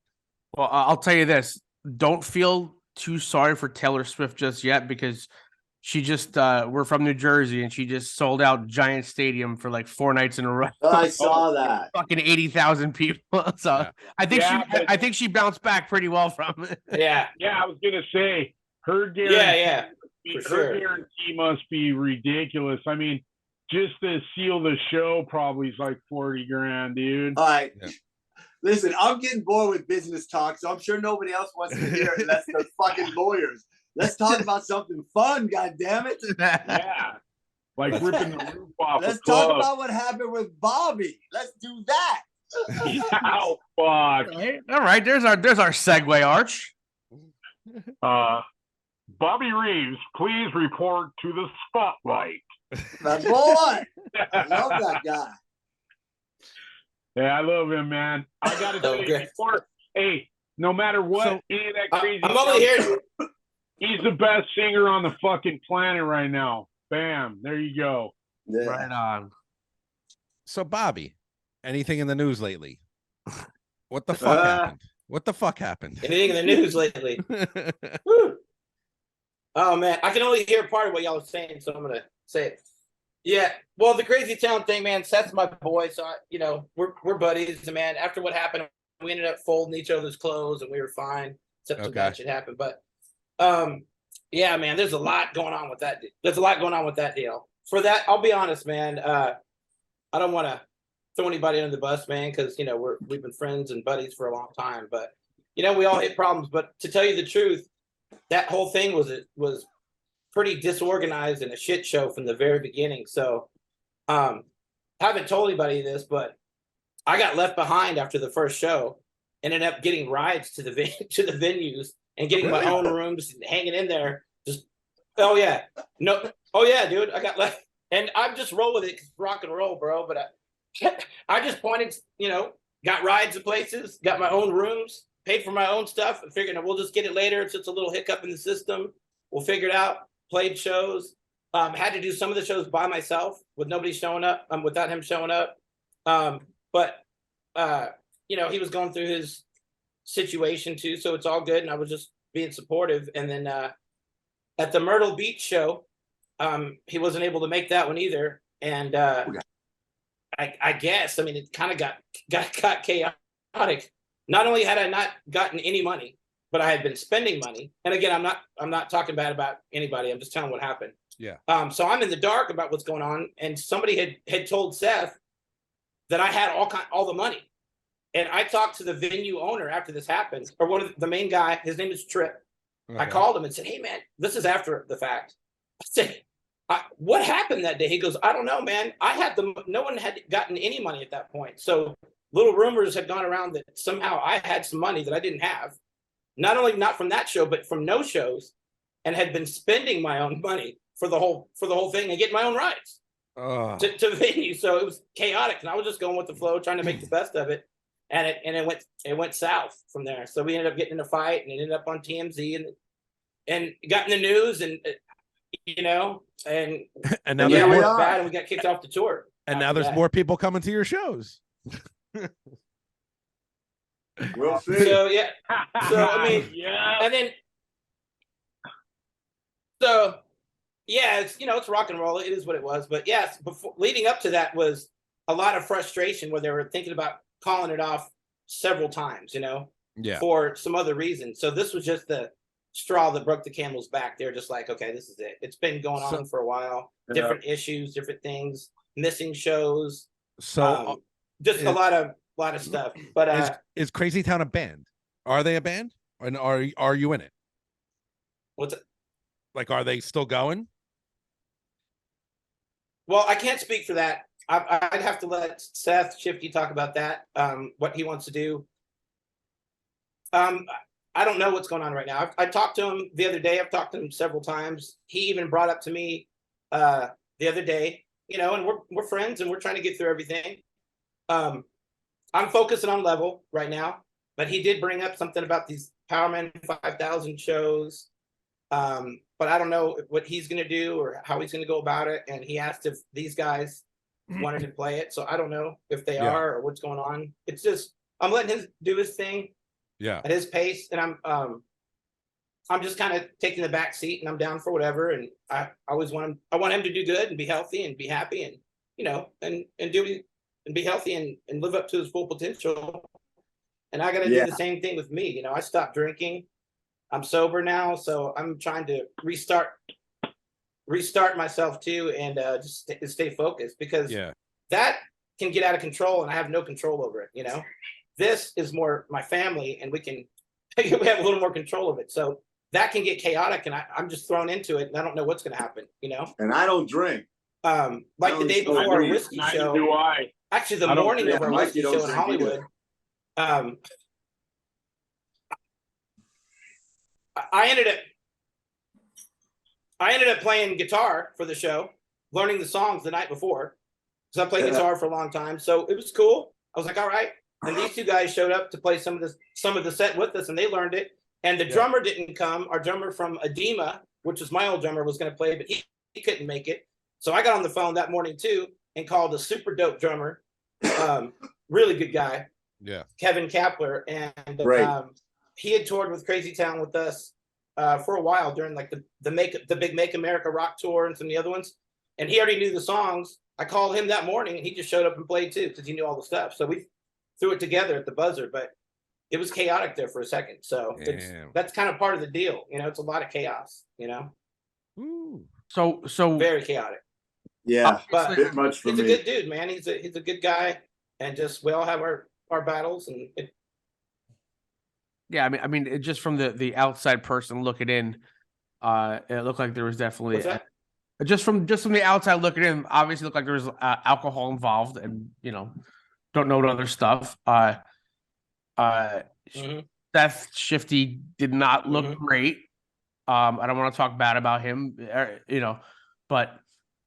Well, I'll tell you this. Don't feel too sorry for Taylor Swift just yet, because she just we're from New Jersey and she just sold out Giant Stadium for like 4 nights in a row. I saw that. Fucking 80,000 people. So I think she bounced back pretty well from it. Yeah. I was gonna say her guarantee. Her guarantee must be ridiculous. I mean, just to seal the show probably is like 40 grand, dude. All right. Yeah. Listen, I'm getting bored with business talk, so I'm sure nobody else wants to hear it unless they're fucking lawyers. Let's talk about something fun, goddammit. Yeah. Like ripping the roof off. Let's talk about what happened with Bobby. Let's do that. Oh, fuck. All right, there's our segue, Arch. Bobby Reeves, please report to the spotlight. My boy. I love that guy. Yeah, I love him, man. I got to tell you before, hey, no matter what, any of that crazy I'm only here. He's the best singer on the fucking planet right now. Bam. There you go. Yeah. Right on. So, Bobby, anything in the news lately? What the fuck happened? What the fuck happened? Anything in the news lately? Woo. Oh, man. I can only hear part of what y'all are saying, so I'm going to say it. Yeah. Well, the Crazytown thing, man, Seth's my boy. So, we're buddies. And, man, after what happened, we ended up folding each other's clothes and we were fine. Except some bad shit happened. But, yeah, man, there's a lot going on with that. There's a lot going on with that deal. For that, I'll be honest, man. I don't want to throw anybody under the bus, man, because, we've been friends and buddies for a long time. But, we all hit problems. But to tell you the truth, that whole thing was pretty disorganized and a shit show from the very beginning. So, haven't told anybody this, but I got left behind after the first show. Ended up getting rides to the venues and getting my own rooms and hanging in there. Just, dude, I got left, and I'm just roll with it. 'Cause rock and roll, bro. But I just pointed, got rides to places, got my own rooms, paid for my own stuff, and figured we'll just get it later. It's just a little hiccup in the system. We'll figure it out. Played shows. Had to do some of the shows by myself with nobody showing up, without him showing up. But he was going through his situation too, so it's all good. And I was just being supportive. And then at the Myrtle Beach show, he wasn't able to make that one either. And I guess, it kind of got chaotic. Not only had I not gotten any money, but I had been spending money. And again, I'm not talking bad about anybody. I'm just telling what happened. Yeah. So I'm in the dark about what's going on. And somebody had told Seth that I had all the money. And I talked to the venue owner after this happened, or one of the main guy. His name is Trip. Okay. I called him and said, "Hey, man, this is after the fact." I said, "What happened that day?" He goes, "I don't know, man. No one had gotten any money at that point. So little rumors had gone around that somehow I had some money that I didn't have. Not only not from that show, but from no shows, and had been spending my own money for the whole thing and getting my own rides to venue. So it was chaotic, and I was just going with the flow, trying to make the best of it. And it went south from there. So we ended up getting in a fight, and it ended up on TMZ and got in the news, and and now we were bad, and we got kicked off the tour. And now there's more people coming to your shows. We'll see. So yeah. So and then it's rock and roll. It is what it was. But yes, leading up to that was a lot of frustration where they were thinking about calling it off several times, for some other reason. So this was just the straw that broke the camel's back. They're just like, okay, this is it. It's been going on for a while. Different issues, different things, missing shows. So just a lot of stuff. But is Crazytown a band? Are they a band? And are you in it? What's it? Like, are they still going? Well, I can't speak for that. I'd have to let Seth Shifty talk about that. What he wants to do. I don't know what's going on right now. I talked to him the other day. I've talked to him several times. He even brought up to me the other day, you know, and we're friends and we're trying to get through everything. I'm focusing on level right now, but he did bring up something about these Powerman 5000 shows. But I don't know what he's going to do or how he's going to go about it. And he asked if these guys wanted to play it. So I don't know if they are or what's going on. It's just, I'm letting him do his thing at his pace. And I'm just kind of taking the back seat and I'm down for whatever. And I always want him to do good and be healthy and be happy and, you know, and be healthy and live up to his full potential. And I got to do the same thing with me. You know, I stopped drinking. I'm sober now, so I'm trying to restart myself too, and just stay focused because that can get out of control, and I have no control over it. You know, this is more my family, and we have a little more control of it. So that can get chaotic, and I'm just thrown into it, and I don't know what's going to happen. You know, and I don't drink. Like the day before our whiskey show. Do I? Actually, the morning of our whiskey show in Hollywood. I ended up playing guitar for the show, learning the songs the night before, because I played guitar for a long time. So it was cool. I was like, all right. And these two guys showed up to play some of the set with us, and they learned it. And the drummer didn't come. Our drummer from Edema, which was my old drummer, was going to play, but he couldn't make it. So I got on the phone that morning too and called a super dope drummer, really good guy, Kevin Kapler, and he had toured with Crazytown with us for a while during like the big Make America Rock tour and some of the other ones. And he already knew the songs. I called him that morning and he just showed up and played too because he knew all the stuff. So we threw it together at the buzzer, but it was chaotic there for a second. So that's kind of part of the deal. You know, it's a lot of chaos, you know? Ooh. So very chaotic. Yeah, but a bit much for he's me. a good dude, man. He's a good guy, and just we all have our battles, and yeah, I mean, it just from the outside person looking in, it looked like there was definitely just from the outside looking in. Obviously, looked like there was alcohol involved, and you know, don't know what other stuff. Seth Shifty did not look great. I don't want to talk bad about him, you know, but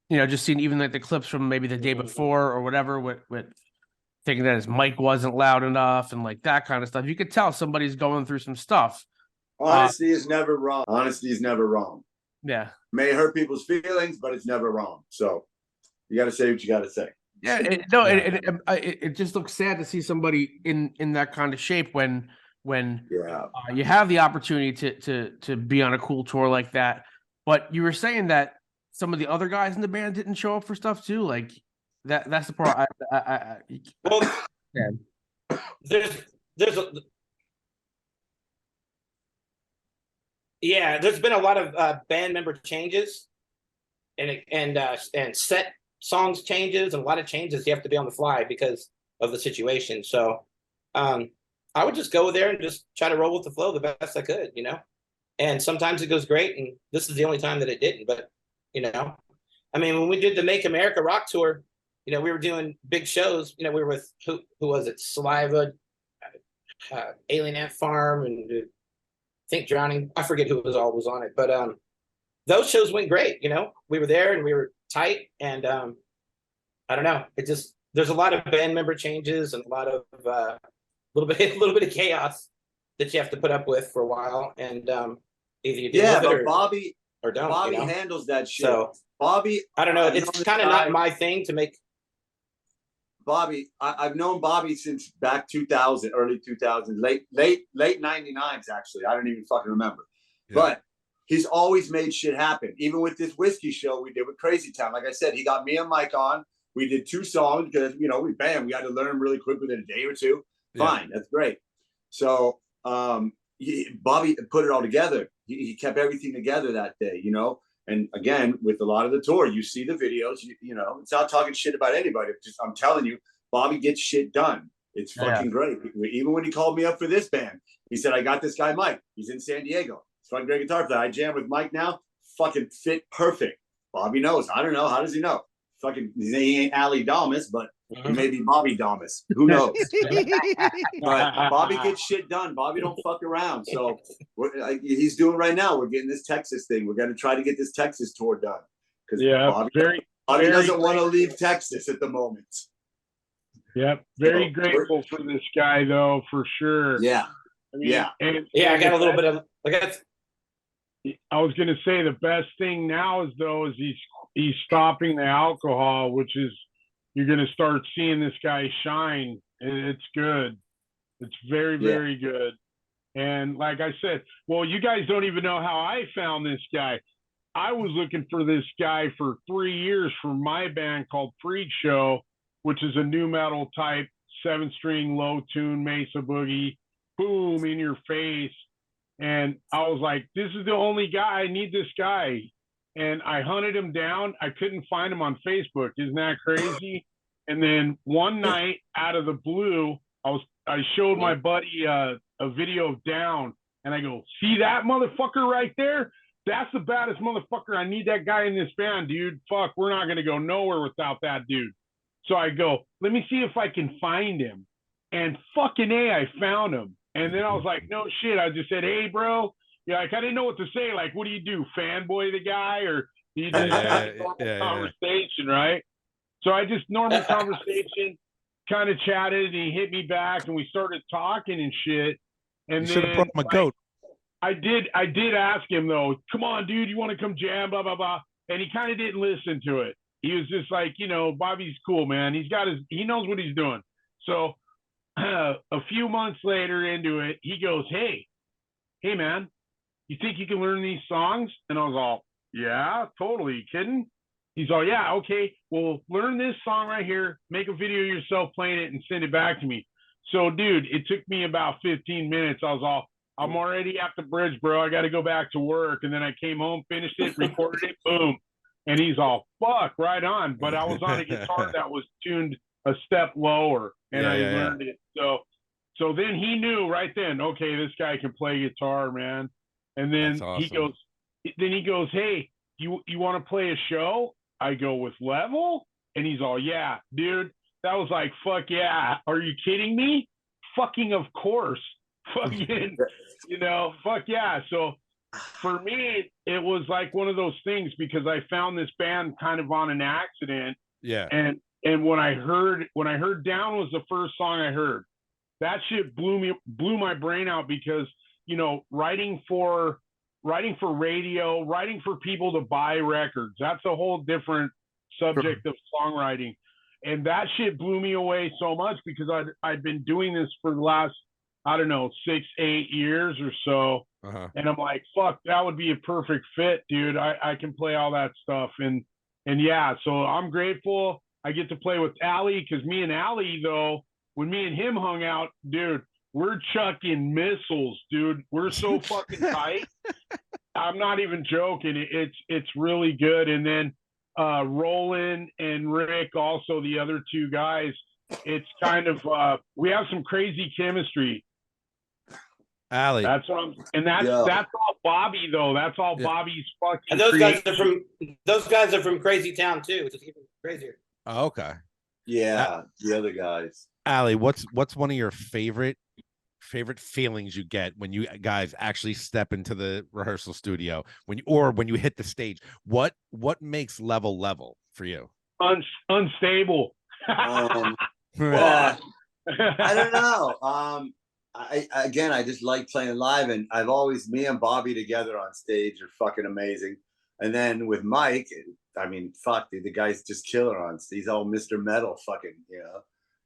you know, just seeing even like the clips from maybe the day before or whatever with thinking that his mic wasn't loud enough and like that kind of stuff. You could tell somebody's going through some stuff. Honesty is never wrong. Honesty is never wrong. Yeah. May hurt people's feelings, but it's never wrong. So you got to say what you got to say. Yeah. It just looks sad to see somebody in that kind of shape when you have the opportunity to be on a cool tour like that. But you were saying that some of the other guys in the band didn't show up for stuff too. Like that's the part. There's been a lot of band member changes and set songs changes and a lot of changes. You have to be on the fly because of the situation. So I would just go there and just try to roll with the flow the best I could, you know. And sometimes it goes great, and this is the only time that it didn't. But you know, I mean, when we did the Make America Rock tour, you know, we were doing big shows. You know, we were with who was it? Saliva, Alien Ant Farm, and I think Drowning. I forget who was on it, but those shows went great. You know, we were there and we were tight, and I don't know. It just there's a lot of band member changes and a lot of little bit of chaos that you have to put up with for a while, and either you deal with it or Bobby or don't. Bobby you know? handles that shit. So Bobby, I don't know. It's kind of not my thing to make. Bobby, I've known Bobby since back 2000, early 2000s, late 99s, actually. I don't even fucking remember. Yeah. But he's always made shit happen. Even with this whiskey show we did with Crazytown. Like I said, he got me and Mike on. We did 2 songs because, you know, we had to learn really quick within a day or two. Fine. That's great. So Bobby put it all together. He kept everything together that day, you know. And again, with a lot of the tour, you see the videos, you know, it's not talking shit about anybody. I'm telling you, Bobby gets shit done. It's fucking great. Even when he called me up for this band, he said, I got this guy, Mike. He's in San Diego. He's fucking great guitar player. I jam with Mike now. Fucking fit perfect. Bobby knows. I don't know. How does he know? Fucking, he ain't Ali Dalmas, but He may be Bobby Damas. Who knows? But Bobby gets shit done. Bobby don't fuck around. So he's doing right now. We're getting this Texas thing. We're going to try to get this Texas tour done. Because Bobby doesn't want to leave Texas at the moment. Yep. Very grateful for this guy, though, for sure. Yeah. I got a little bit of. I was going to say the best thing now is he's stopping the alcohol, which is you're going to start seeing this guy shine. It's good. It's very, very good. And like I said, well, you guys don't even know how I found this guy. I was looking for this guy for 3 years for my band called Freak Show, which is a new metal type 7-string low tune Mesa Boogie, boom in your face. And I was like, this is the only guy. I need this guy. And I hunted him down. I couldn't find him on Facebook. Isn't that crazy? And then one night out of the blue, I showed my buddy a video of Down, and I go, see that motherfucker right there? That's the baddest motherfucker. I need that guy in this band, dude. Fuck, we're not going to go nowhere without that dude. So I go, let me see if I can find him. And fucking A, I found him. And then I was like, no shit. I just said, hey, bro. Yeah, like I didn't know what to say. Like, what do you do? Fanboy the guy? Or do you just have a normal conversation, right? So I just normal conversation, kind of chatted, and he hit me back, and we started talking and shit. And you should have brought him a goat. I did ask him though, come on, dude, you want to come jam, blah, blah, blah. And he kind of didn't listen to it. He was just like, Bobby's cool, man. He knows what he's doing. So a few months later into it, he goes, hey, man, you think you can learn these songs? And I was all, yeah, totally. You kidding? He's all, yeah, okay. Well, learn this song right here, make a video of yourself playing it and send it back to me. So, dude, it took me about 15 minutes. I was all, I'm already at the bridge, bro. I got to go back to work. And then I came home, finished it, recorded it, boom. And he's all, fuck, right on. But I was on a guitar that was tuned a step lower, and I learned it. So then he knew right then, okay, this guy can play guitar, man. And then he goes, hey, you want to play a show? I go, with LeVeL? And he's all, yeah, dude. That was like, fuck yeah. Are you kidding me? Fucking of course. Fucking, fuck yeah. So for me, it was like one of those things because I found this band kind of on an accident. Yeah. And when I heard Down was the first song I heard, that shit blew my brain out because, writing for radio, writing for people to buy records, that's a whole different subject of songwriting. And that shit blew me away so much because I'd been doing this for the last, 6-8 years or so. And I'm like, fuck, that would be a perfect fit, dude. I can play all that stuff. And yeah, so I'm grateful I get to play with Allie because me and Allie, though, when me and him hung out, dude, we're chucking missiles, dude. We're so fucking tight. I'm not even joking. It's really good. And then Roland and Rick, also the other two guys, it's kind of we have some crazy chemistry. Allie. That's all Bobby though. That's all Bobby's fucking. And those guys are from Crazytown too, which is even crazier. Oh, okay. Yeah, the other guys. Allie, what's one of your favorite feelings you get when you guys actually step into the rehearsal studio when you hit the stage? What makes LeVeL for you? Unstable. Well, I don't know. I just like playing live, and me and Bobby together on stage are fucking amazing. And then with Mike, I mean, fuck, dude, the guy's just killer on stage. He's all Mr. Metal fucking,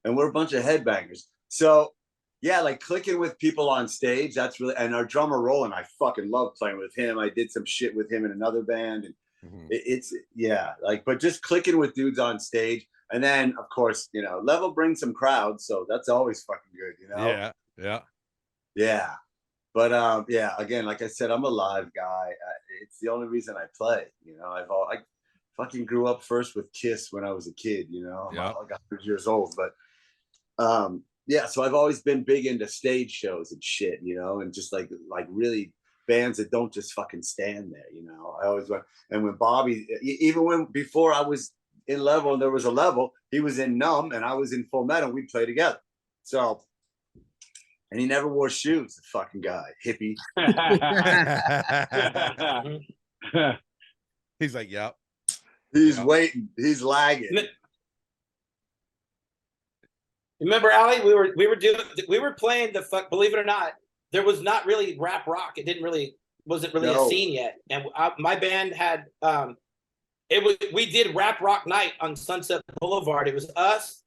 and we're a bunch of headbangers. So yeah, like clicking with people on stage, that's really, and our drummer Roland, I fucking love playing with him. I did some shit with him in another band, and but just clicking with dudes on stage. And then of course, LeVeL brings some crowds, so that's always fucking good, Yeah. But again, like I said, I'm a live guy. It's the only reason I play. I fucking grew up first with Kiss when I was a kid. I'm like 100 years old, but so I've always been big into stage shows and shit, and just like really bands that don't just fucking stand there. I always went. And when Bobby, before I was in level and there was a level. He was in Numb and I was in Full Metal. We'd play together. So, and he never wore shoes, the fucking guy, hippie. He's like, yep. He's waiting. He's lagging. Remember, Ali? We were playing the fuck. Believe it or not, there was not really rap rock. It wasn't really a scene yet. And my band had we did rap rock night on Sunset Boulevard. It was us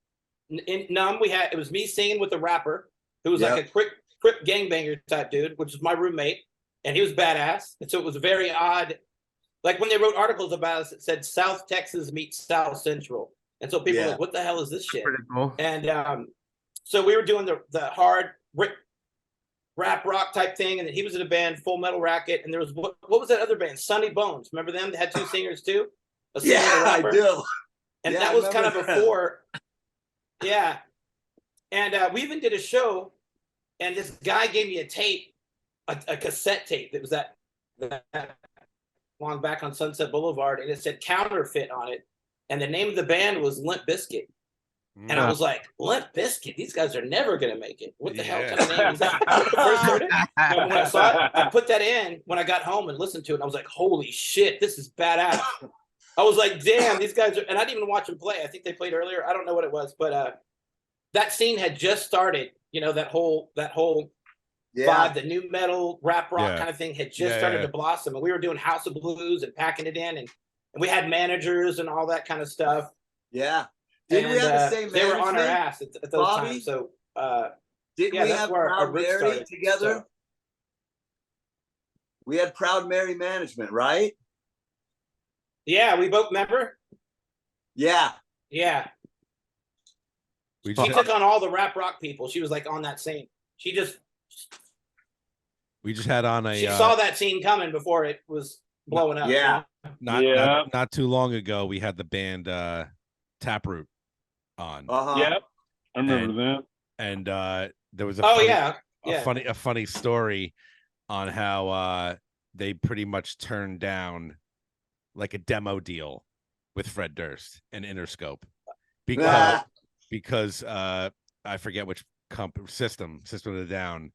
in Numb. It was me singing with a rapper who was like a Crip gangbanger type dude, which was my roommate, and he was badass. And so it was very odd. Like when they wrote articles about us, it said South Texas meets South Central. And so people were like, what the hell is this shit? Cool. And so we were doing the hard rap rock type thing. And then he was in a band, Full Metal Racket. And there was, what was that other band? Sunny Bones. Remember them? They had two singers too? A singer and a rapper. I do. And that was kind of before. Yeah. And we even did a show. And this guy gave me a tape, a cassette tape. That was that long back on Sunset Boulevard. And it said Counterfeit on it. And the name of the band was Limp Bizkit. And I was like, Limp Bizkit? These guys are never going to make it. What the hell kind of name is that? When I first heard it, and when I saw it, I put that in when I got home and listened to it. And I was like, holy shit, this is badass. I was like, damn, these guys are, and I didn't even watch them play. I think they played earlier. I don't know what it was, but that scene had just started. You know, that whole vibe, the new metal, rap rock kind of thing had just started to blossom. And we were doing House of Blues and packing it in. And we had managers and all that kind of stuff. Yeah. Didn't we have the same management? They were on our ass at those Bobby? times. So, didn't we have Proud Mary together? So. We had Proud Mary management, right? Yeah, we both remember? Yeah. Yeah. She took on all the rap rock people. She was like on that scene. We just had on a. She saw that scene coming before it was blowing up. Yeah. Not too long ago, we had the band Taproot on. Yep, I remember that. And there was a funny story on how they pretty much turned down like a demo deal with Fred Durst and Interscope because I forget which System of the Down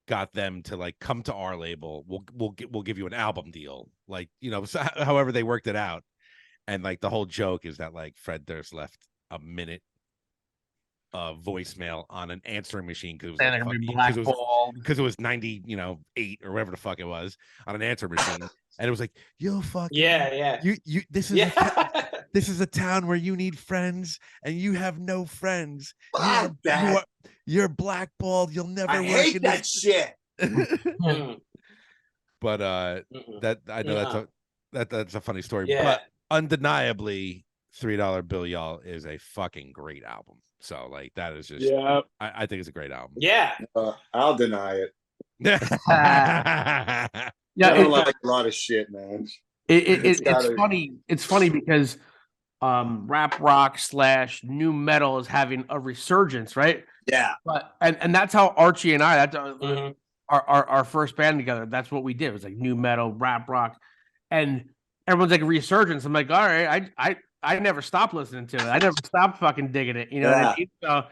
got them to like come to our label. We'll give you an album deal, like, you know, so however they worked it out. And like the whole joke is that like Fred Durst left a minute voicemail on an answering machine because it was 98 or whatever the fuck it was on an answering machine, and it was like, yo, fuck you this is a town where you need friends and you have no friends. You're blackballed. You'll never work hate in that shit. But that I know that's a funny story. But undeniably, $3 Bill Y'all is a fucking great album. So like that is just I think it's a great album. Yeah. I'll deny it. Yeah, I don't like a lot of shit, man. It's funny. It's funny because rap rock / new metal is having a resurgence, right? Yeah. But and that's how Archie and I, that's our first band together. That's what we did. It was like new metal, rap rock, and everyone's like a resurgence. I'm like, all right, I never stopped listening to it. I never stopped fucking digging it. You know what I mean? So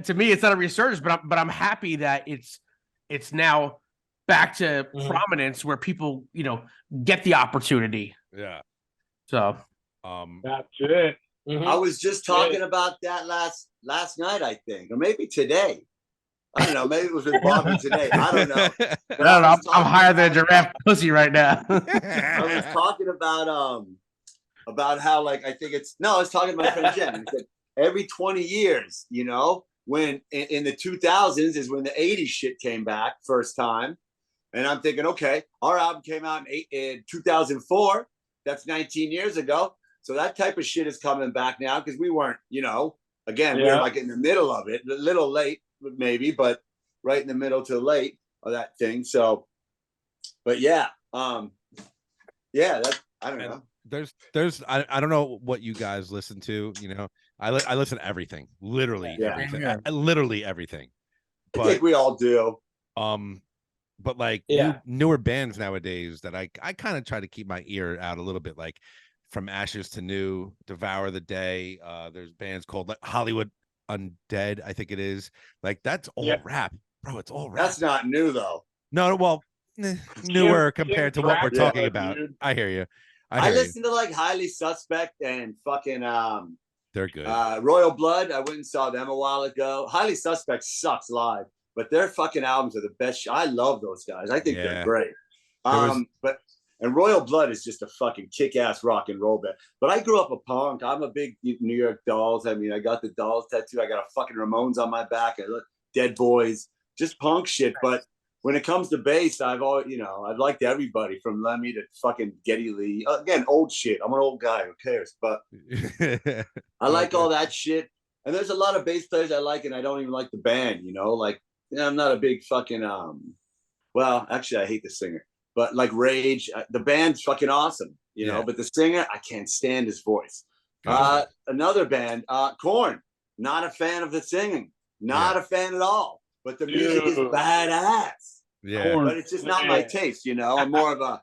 to me, it's not a resurgence, but I'm happy that it's now back to prominence where people, you know, get the opportunity. Yeah. So that's it. I was just talking about that last night, I think, or maybe today. I don't know. Maybe it was with Bobby today. I don't know. But I'm higher than a giraffe pussy right now. I was talking about how, like, I was talking to my friend Jen. He said every 20 years, you know, when in the 2000s is when the 80s shit came back first time. And I'm thinking, okay, our album came out in 2004. That's 19 years ago. So that type of shit is coming back now because we weren't, you know, again, we were like in the middle of it, a little late maybe, but right in the middle to late of that thing. So, but that I don't know. There's I don't know what you guys listen to, you know. I listen to everything, literally everything. Literally everything. But, I think we all do. But like newer bands nowadays that I kind of try to keep my ear out a little bit, like From Ashes to New, Devour the Day. There's bands called like Hollywood Undead, I think it is. Like that's all rap, bro. It's all rap. That's not new though. No, well, newer compared to what we're talking about. Dude. I hear you. I listen to like Highly Suspect and fucking they're good. Royal Blood. I went and saw them a while ago. Highly Suspect sucks live, but their fucking albums are the best. I love those guys. I think they're great. And Royal Blood is just a fucking kick-ass rock and roll band. But I grew up a punk. I'm a big New York Dolls. I mean, I got the Dolls tattoo. I got a fucking Ramones on my back. I look Dead Boys, just punk shit. But when it comes to bass, I've always, I've liked everybody from Lemmy to fucking Geddy Lee. Again, old shit. I'm an old guy. Who cares? But I like all that shit. And there's a lot of bass players I like, and I don't even like the band. I'm not a big fucking. Well, actually, I hate the singer. But like Rage, the band's fucking awesome, but the singer, I can't stand his voice. Another band, Korn, not a fan of the singing, not a fan at all. But the music is badass. Yeah. But it's just not my taste, I'm more of a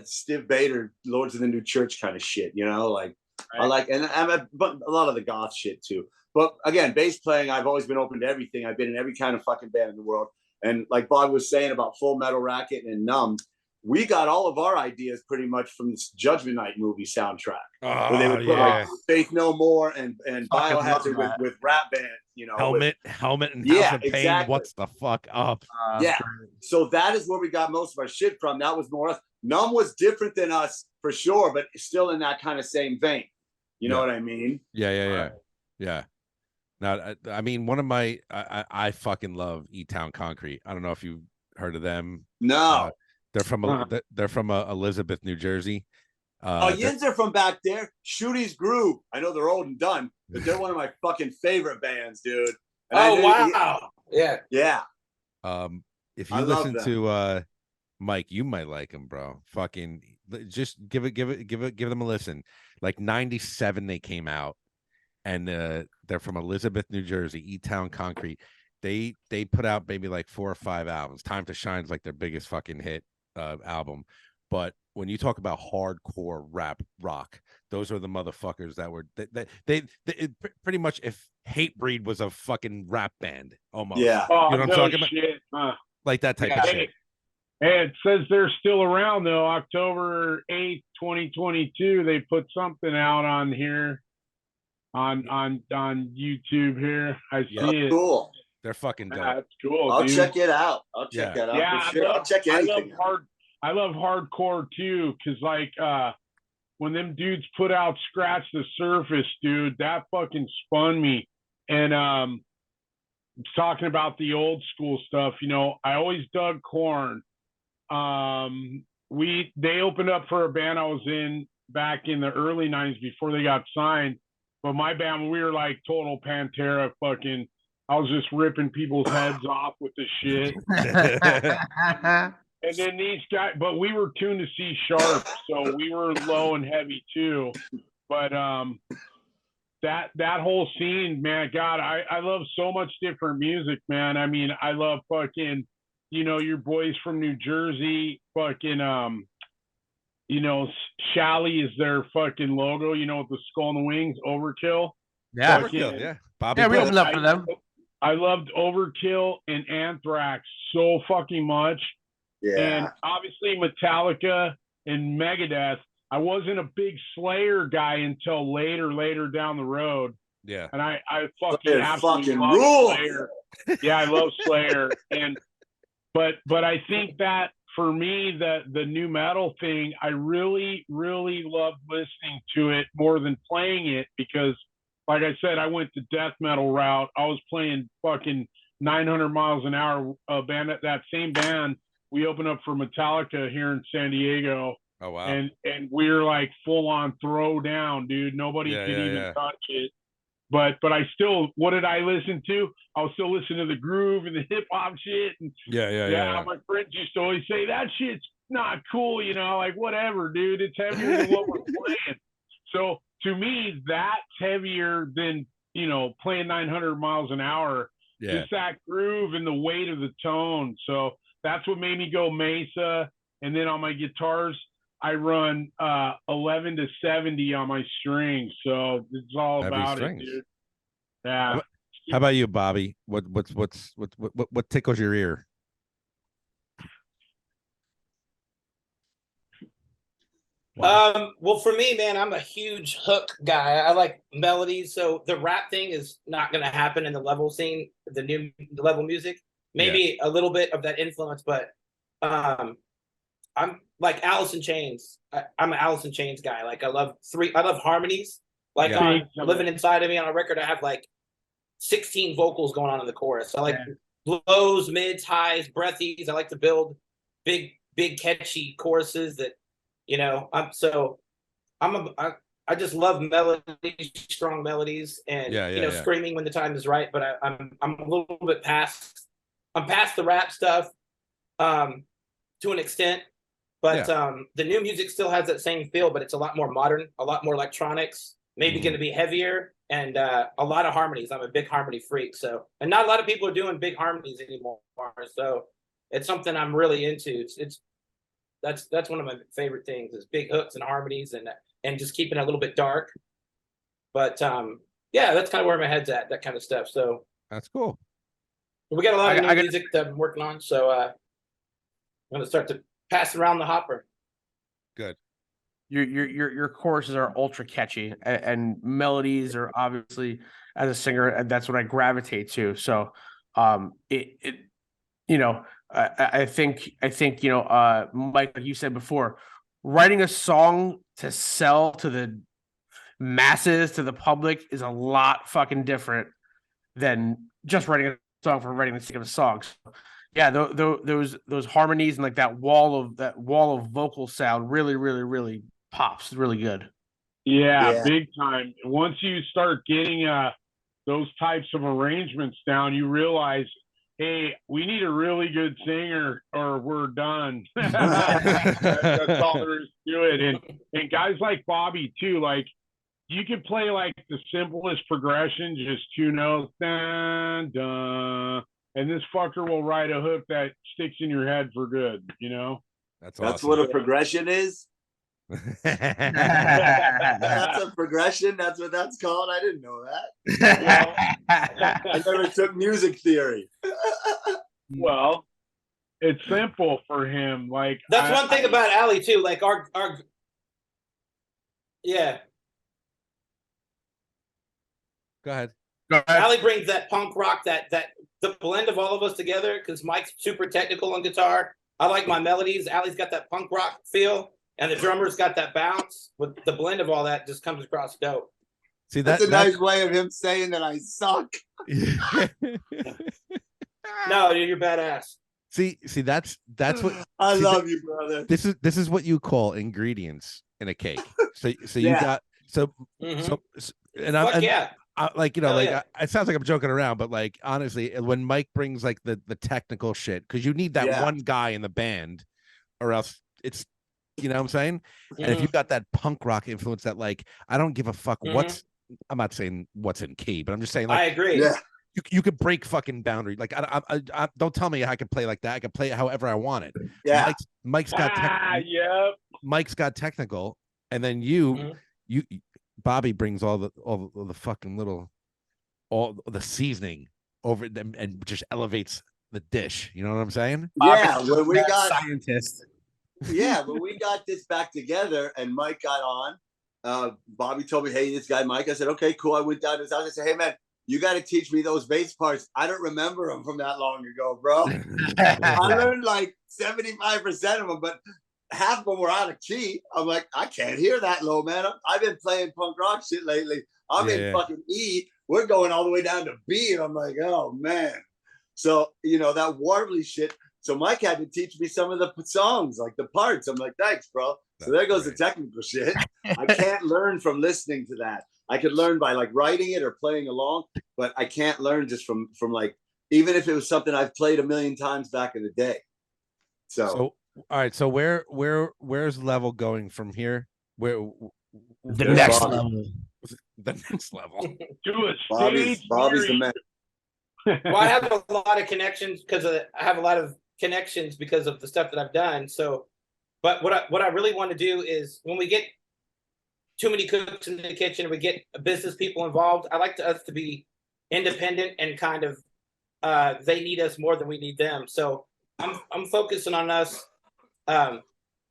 Steve Bader, Lords of the New Church kind of shit, I like, and I'm a lot of the goth shit too. But again, bass playing, I've always been open to everything. I've been in every kind of fucking band in the world. And like Bob was saying about Full Metal Racket and Numb, we got all of our ideas pretty much from this Judgment Night movie soundtrack, where they would put like Faith No More and Biohazard with rap band, Helmet and House of Pain. Exactly. What's the fuck up? So that is where we got most of our shit from. That was more us. Numb was different than us for sure, but still in that kind of same vein. You know what I mean? Yeah. Now, I mean, one of my, I fucking love E-Town Concrete. I don't know if you've heard of them. No. They're from Elizabeth, New Jersey. Yins are from back there. Shooty's Groove. I know they're old and done, but they're one of my fucking favorite bands, dude. And wow. Yeah. If you listen to Mike, you might like them, bro. Fucking just give them a listen. Like 97 they came out. And they're from Elizabeth, New Jersey, E-Town Concrete. They put out maybe like 4 or 5 albums. Time to Shine's like their biggest fucking hit album. But when you talk about hardcore rap rock, those are the motherfuckers that were they pretty much if Hatebreed was a fucking rap band almost. Yeah. You know what I'm talking about? Like that type of shit. Hey, it says they're still around though. October 8th, 2022. They put something out on here. On YouTube here. I see it. Cool. They're fucking dope. That's cool. I'll dude. check it out. I'll check that out for sure. I'll check anything. I love hardcore too, because like when them dudes put out Scratch the Surface, dude, that fucking spun me. And talking about the old school stuff, I always dug Korn. They opened up for a band I was in back in the early 90s before they got signed. But my band, we were like total Pantera fucking. I was just ripping people's heads off with the shit. And then these guys, but we were tuned to C sharp, so we were low and heavy too. But that whole scene, man, God, I love so much different music, man. I mean, I love fucking, your boys from New Jersey, fucking Shally is their fucking logo, with the skull and the wings, Overkill. Yeah, Overkill, yeah. Bobby we opened up for them. I loved Overkill and Anthrax so fucking much. Yeah. And obviously Metallica and Megadeth. I wasn't a big Slayer guy until later down the road. Yeah. And I fucking absolutely love Slayer. Yeah, I love Slayer. But I think that for me, the new metal thing, I really, really loved listening to it more than playing it because, like I said, I went the death metal route. I was playing fucking 900 miles an hour. That same band, we opened up for Metallica here in San Diego. Oh wow! And we were like full on throw down, dude. Nobody could even touch it. But I still, what did I listen to? I was still listening to the groove and the hip hop shit. And yeah. My friends used to always say that shit's not cool, like whatever, dude. It's heavier than what we're playing. So to me, that's heavier than playing 900 miles an hour. Yeah. Just that groove and the weight of the tone. So that's what made me go Mesa. And then on my guitars, I run 11 to 70 on my strings, so it's all Heavy about strings. it, dude. Yeah. How about you, Bobby? What tickles your ear? Well, for me, man, I'm a huge hook guy. I like melodies, so the rap thing is not going to happen in the level scene, the new level music. Maybe a little bit of that influence, but I'm like Alice in Chains. I'm an Alice in Chains guy. Like I love harmonies. Like on Living Inside of Me on a record, I have like 16 vocals going on in the chorus. I like lows, mids, highs, breathies. I like to build big catchy choruses that, you know, I just love melodies, strong melodies, and screaming when the time is right. But I'm a little bit past. I'm past the rap stuff, to an extent. But the new music still has that same feel, but it's a lot more modern, a lot more electronics. Maybe going to be heavier and a lot of harmonies. I'm a big harmony freak, and not a lot of people are doing big harmonies anymore. So it's something I'm really into. That's one of my favorite things is big hooks and harmonies and just keeping it a little bit dark. But that's kind of where my head's at, that kind of stuff. So that's cool. We got a lot of new music that I'm working on, so I'm gonna start to pass around the hopper. Good. Your choruses are ultra catchy and melodies are obviously, as a singer, and that's what I gravitate to. So I think Mike, like you said before, writing a song to sell to the masses, to the public, is a lot fucking different than just writing a song for writing the sake of a song. So, those harmonies and like that wall of vocal sound really pops. Really good. Yeah, big time. Once you start getting those types of arrangements down, you realize, hey, we need a really good singer or we're done. That's all there is to it. And guys like Bobby too, like you can play like the simplest progression, just 2 notes, dun, dun, and this fucker will write a hook that sticks in your head for good, you know? That's awesome. What a progression is. That's a progression. That's what that's called. I didn't know that. I never took music theory. Well, it's simple for him. Like that's one thing about Ali too. Like our Go ahead. Ali brings that punk rock, that the blend of all of us together. Because Mike's super technical on guitar. I like my melodies. Ali's got that punk rock feel. And the drummer's got that bounce. With the blend of all that, just comes across dope. See, that's a nice way of him saying that I suck. No, dude, you're badass. See, that's what I love you, brother. This is what you call ingredients in a cake. So you got and I like, you know, it sounds like I'm joking around, but like honestly, when Mike brings like the technical shit, because you need that one guy in the band, or else it's. You know what I'm saying? And if you got that punk rock influence that like, I don't give a fuck I'm not saying what's in key, but I'm just saying like, I agree. Yeah. You could break fucking boundaries. Like I don't tell me I can play like that. I can play it however I want it. Yeah. Mike's got Mike's got technical, and then you Bobby brings all the fucking all the seasoning over them and just elevates the dish. You know what I'm saying? Yeah, when we got scientist. Yeah, when we got this back together and Mike got on, Bobby told me, hey, this guy Mike. I said, okay, cool. I went down to his house. I said, hey, man, you got to teach me those bass parts. I don't remember them from that long ago, bro. I learned like 75% of them, but half of them were out of key. I'm like, I can't hear that low, man. I've been playing punk rock shit lately. I'm in fucking E. We're going all the way down to B. And I'm like, oh, man. So, you know, that warbly shit. So Mike had to teach me some of the songs, like the parts. I'm like, thanks, bro. So there goes the technical shit. I can't learn from listening to that. I could learn by like writing it or playing along, but I can't learn just from like, even if it was something I've played a million times back in the day. So all right. So where's level going from here? Where the next level? The next level. Do a stage. Bobby's the man. Well, I have a lot of connections because of the stuff that I've done. So But what I really want to do is when we get too many cooks in the kitchen, we get business people involved. I like us to be independent and kind of they need us more than we need them. So I'm focusing on us kind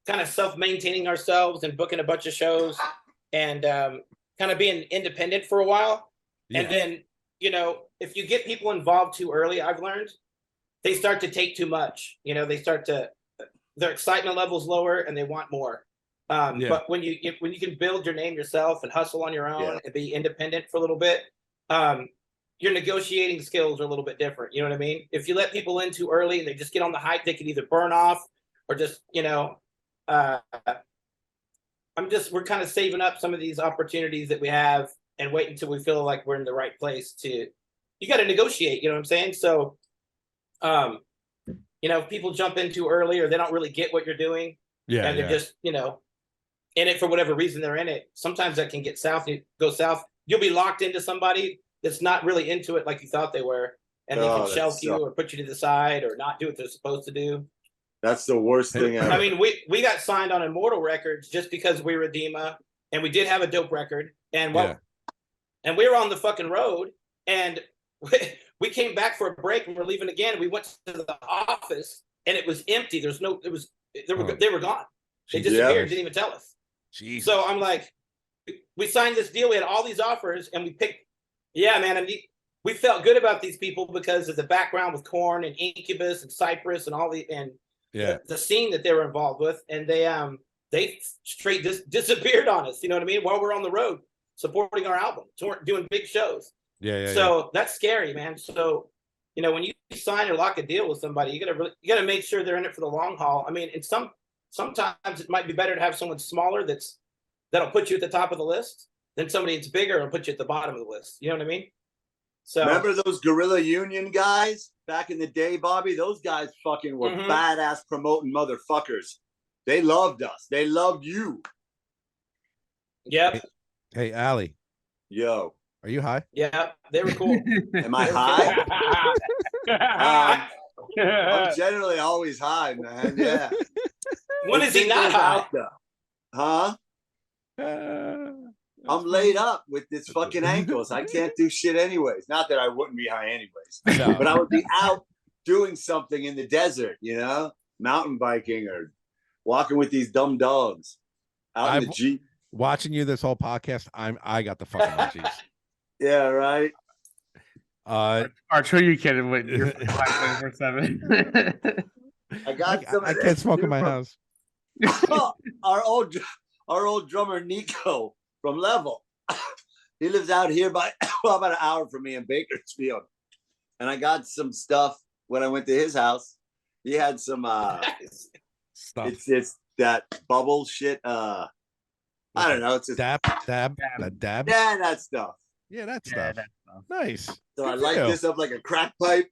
of self-maintaining ourselves and booking a bunch of shows and kind of being independent for a while. Yeah. And then, you know, if you get people involved too early, I've learned they start to take too much. You know, their excitement level's lower and they want more. But when you can build your name yourself and hustle on your own and be independent for a little bit, your negotiating skills are a little bit different. You know what I mean? If you let people in too early and they just get on the hype, they can either burn off or just, you know, we're kind of saving up some of these opportunities that we have and wait until we feel like we're in the right place you got to negotiate, you know what I'm saying? So, you know, if people jump in too early or they don't really get what you're doing and they're just, you know, in it for whatever reason they're in it, sometimes that can go south. You'll be locked into somebody that's not really into it like you thought they were, and they can shelf you or put you to the side or not do what they're supposed to do. That's the worst thing ever. I mean, we got signed on Immortal Records just because we were Dima, and we did have a dope record, and and we were on the fucking road, and we came back for a break, and we're leaving again. And we went to the office, and it was empty. They were gone. They disappeared. Didn't even tell us. Jeez. So I'm like, we signed this deal. We had all these offers, and we picked. Yeah, man. I mean, we felt good about these people because of the background with Korn and Incubus and Cypress and all the scene that they were involved with, and they straight disappeared on us. You know what I mean? While we're on the road supporting our album, doing big shows. So that's scary, man. So, you know, when you sign or lock a deal with somebody, you gotta make sure they're in it for the long haul. I mean, sometimes it might be better to have someone smaller that'll put you at the top of the list than somebody that's bigger and put you at the bottom of the list. You know what I mean? So remember those Guerrilla Union guys back in the day, Bobby? Those guys fucking were badass promoting motherfuckers. They loved us. They loved you. Yep. Hey, Allie. Yo. Are you high? Yeah, they were cool. Am I high? I'm generally always high, man. Yeah. When is he not high? Huh? I'm laid up with this fucking ankles. I can't do shit anyways. Not that I wouldn't be high anyways, but I would be out doing something in the desert, you know, mountain biking or walking with these dumb dogs out in the Jeep. Watching you this whole podcast, I got the fucking munchies. Yeah, right. Archer, you kidding? Wait, you're 24/7. I got some. I can't smoke in my house. Our old drummer Nico from LeVeL. He lives out here about an hour from me in Bakersfield, and I got some stuff when I went to his house. He had some stuff. It's that bubble shit. I don't know. It's just dab. Yeah, that stuff. Yeah, that stuff. Nice. So I light this up like a crack pipe.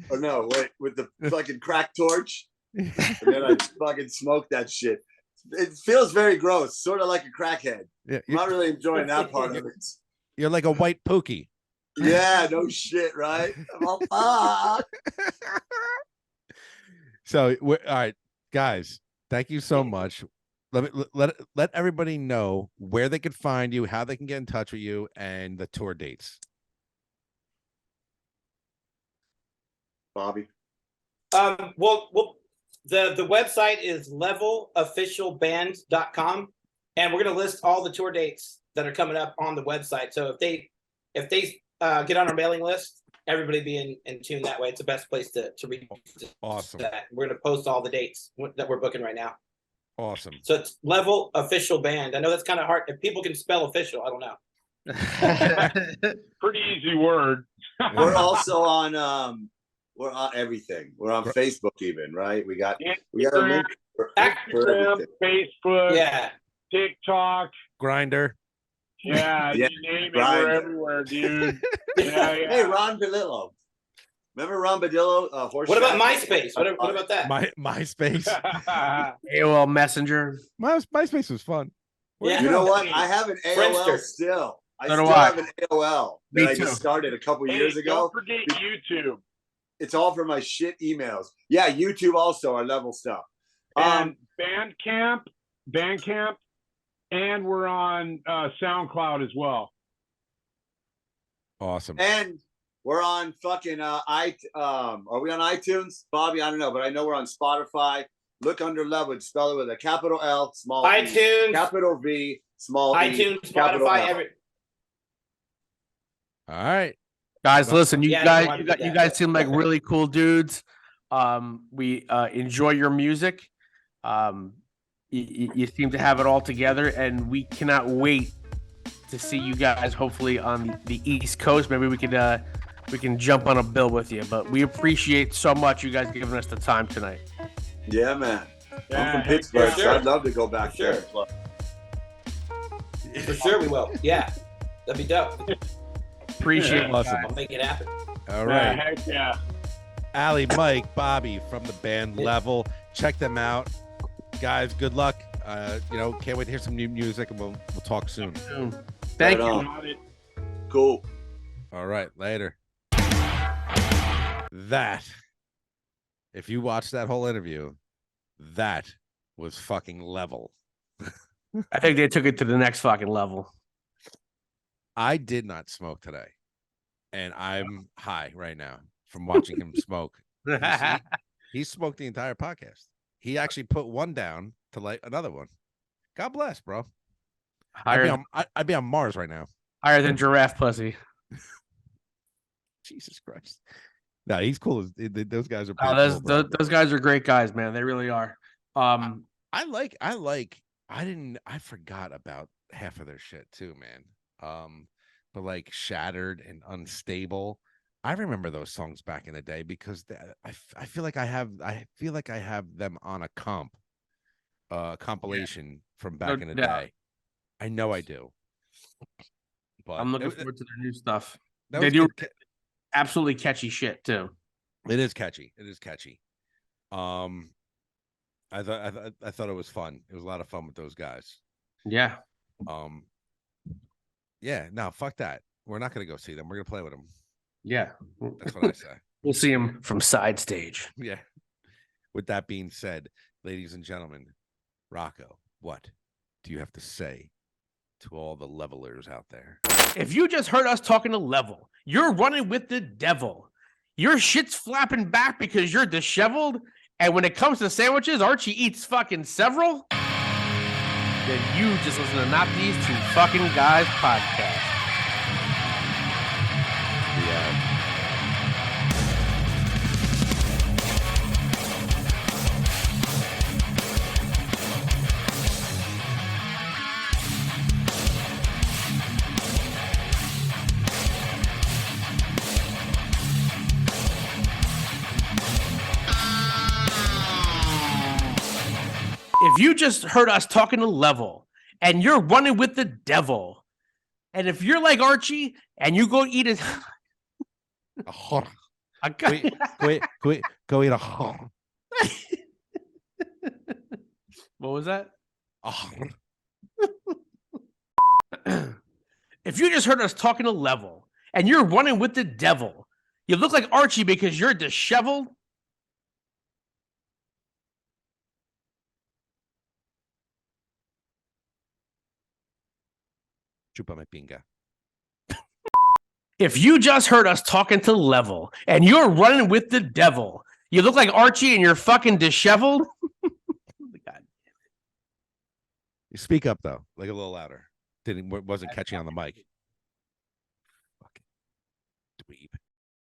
Or no, wait, with the fucking crack torch. And then I fucking smoke that shit. It feels very gross, sort of like a crackhead. Yeah, I'm not really enjoying that part of it. You're like a white pookie. Yeah, no shit, right? I'm all, So, all right, guys, thank you so much. Let everybody know where they could find you, how they can get in touch with you, and the tour dates. Bobby. Well, the website is levelofficialband.com, and we're going to list all the tour dates that are coming up on the website. So if they get on our mailing list, everybody be in tune that way. It's the best place to reach. Awesome. That. We're going to post all the dates that we're booking right now. Awesome. So it's LeVeL Official Band. I know that's kind of hard. If people can spell official, I don't know. Pretty easy word. We're also on we're on everything. We're on Facebook even, right? We got a link for everything. Facebook, TikTok, Grinder. Yeah, you name it, we're everywhere, dude. Hey, Ron Badillo. Remember Ron Badillo? What about MySpace? What about that? MySpace. AOL Messenger. MySpace was fun. Yeah. You know what? I have an AOL still. I still have an AOL that I just started a couple years ago. Don't forget YouTube. It's all for my shit emails. Yeah, YouTube also, our LeVeL stuff. Bandcamp, and we're on SoundCloud as well. Awesome. And we're on fucking are we on iTunes, Bobby? I don't know, but I know we're on Spotify. Look under LeVeL. Spell it with a capital L, small iTunes, E, capital V, small iTunes, E, capital Spotify, L. All right, guys, listen, you Yeah, you guys seem like really cool dudes. We enjoy your music. You seem to have it all together, and we cannot wait to see you guys hopefully on the East Coast. Maybe we can jump on a bill with you. But we appreciate so much you guys giving us the time tonight. Yeah, man. Yeah, I'm from Pittsburgh, sure. so I'd love to go back Sure. there. For sure we will. Yeah. That'd be dope. Appreciate it. Awesome. I'll make it happen. All right. Heck yeah. Ali, Mike, Bobby from the band LeVeL. Check them out, guys. Good luck. Can't wait to hear some new music, and we'll talk soon. Thank Right you. on. Cool. All right, later. That, if you watch that whole interview, that was fucking LeVeL. I think they took it to the next fucking level. I did not smoke today, and I'm high right now from watching him smoke. He smoked the entire podcast. He actually put one down to light another one. God bless, bro. I'd be on Mars right now. Higher than giraffe pussy. Jesus Christ. No, he's cool. Those guys are pretty Oh, cool, bro. those guys are great guys, man. They really are. I forgot about half of their shit too, man. But like Shattered and Unstable, I remember those songs back in the day because I feel like I have them on a compilation from back in the day. I know I do. But I'm looking forward to their new stuff. That They was do good. absolutely catchy shit too. It is catchy. I thought it was fun. It was a lot of fun with those guys. Yeah. Yeah, no, fuck that. We're not gonna go see them. We're gonna play with them. Yeah. That's what I say. We'll see him from side stage. Yeah. With that being said, ladies and gentlemen, Rocco, what do you have to say to all the levelers out there? If you just heard us talking to LeVeL, you're running with the devil. Your shit's flapping back because you're disheveled. And when it comes to sandwiches, Archie eats fucking several. Then you just listen to Not These Two Fucking Guys podcast. Yeah. If you just heard us talking to LeVeL and you're running with the devil, and if you're like Archie and you go eat it, go eat a. What was that? If you just heard us talking to LeVeL and you're running with the devil, you look like Archie because you're disheveled. Chupa my pinga. If you just heard us talking to LeVeL and you're running with the devil, you look like Archie and you're fucking disheveled. God. You speak up though, like a little louder. Wasn't catching on the mic.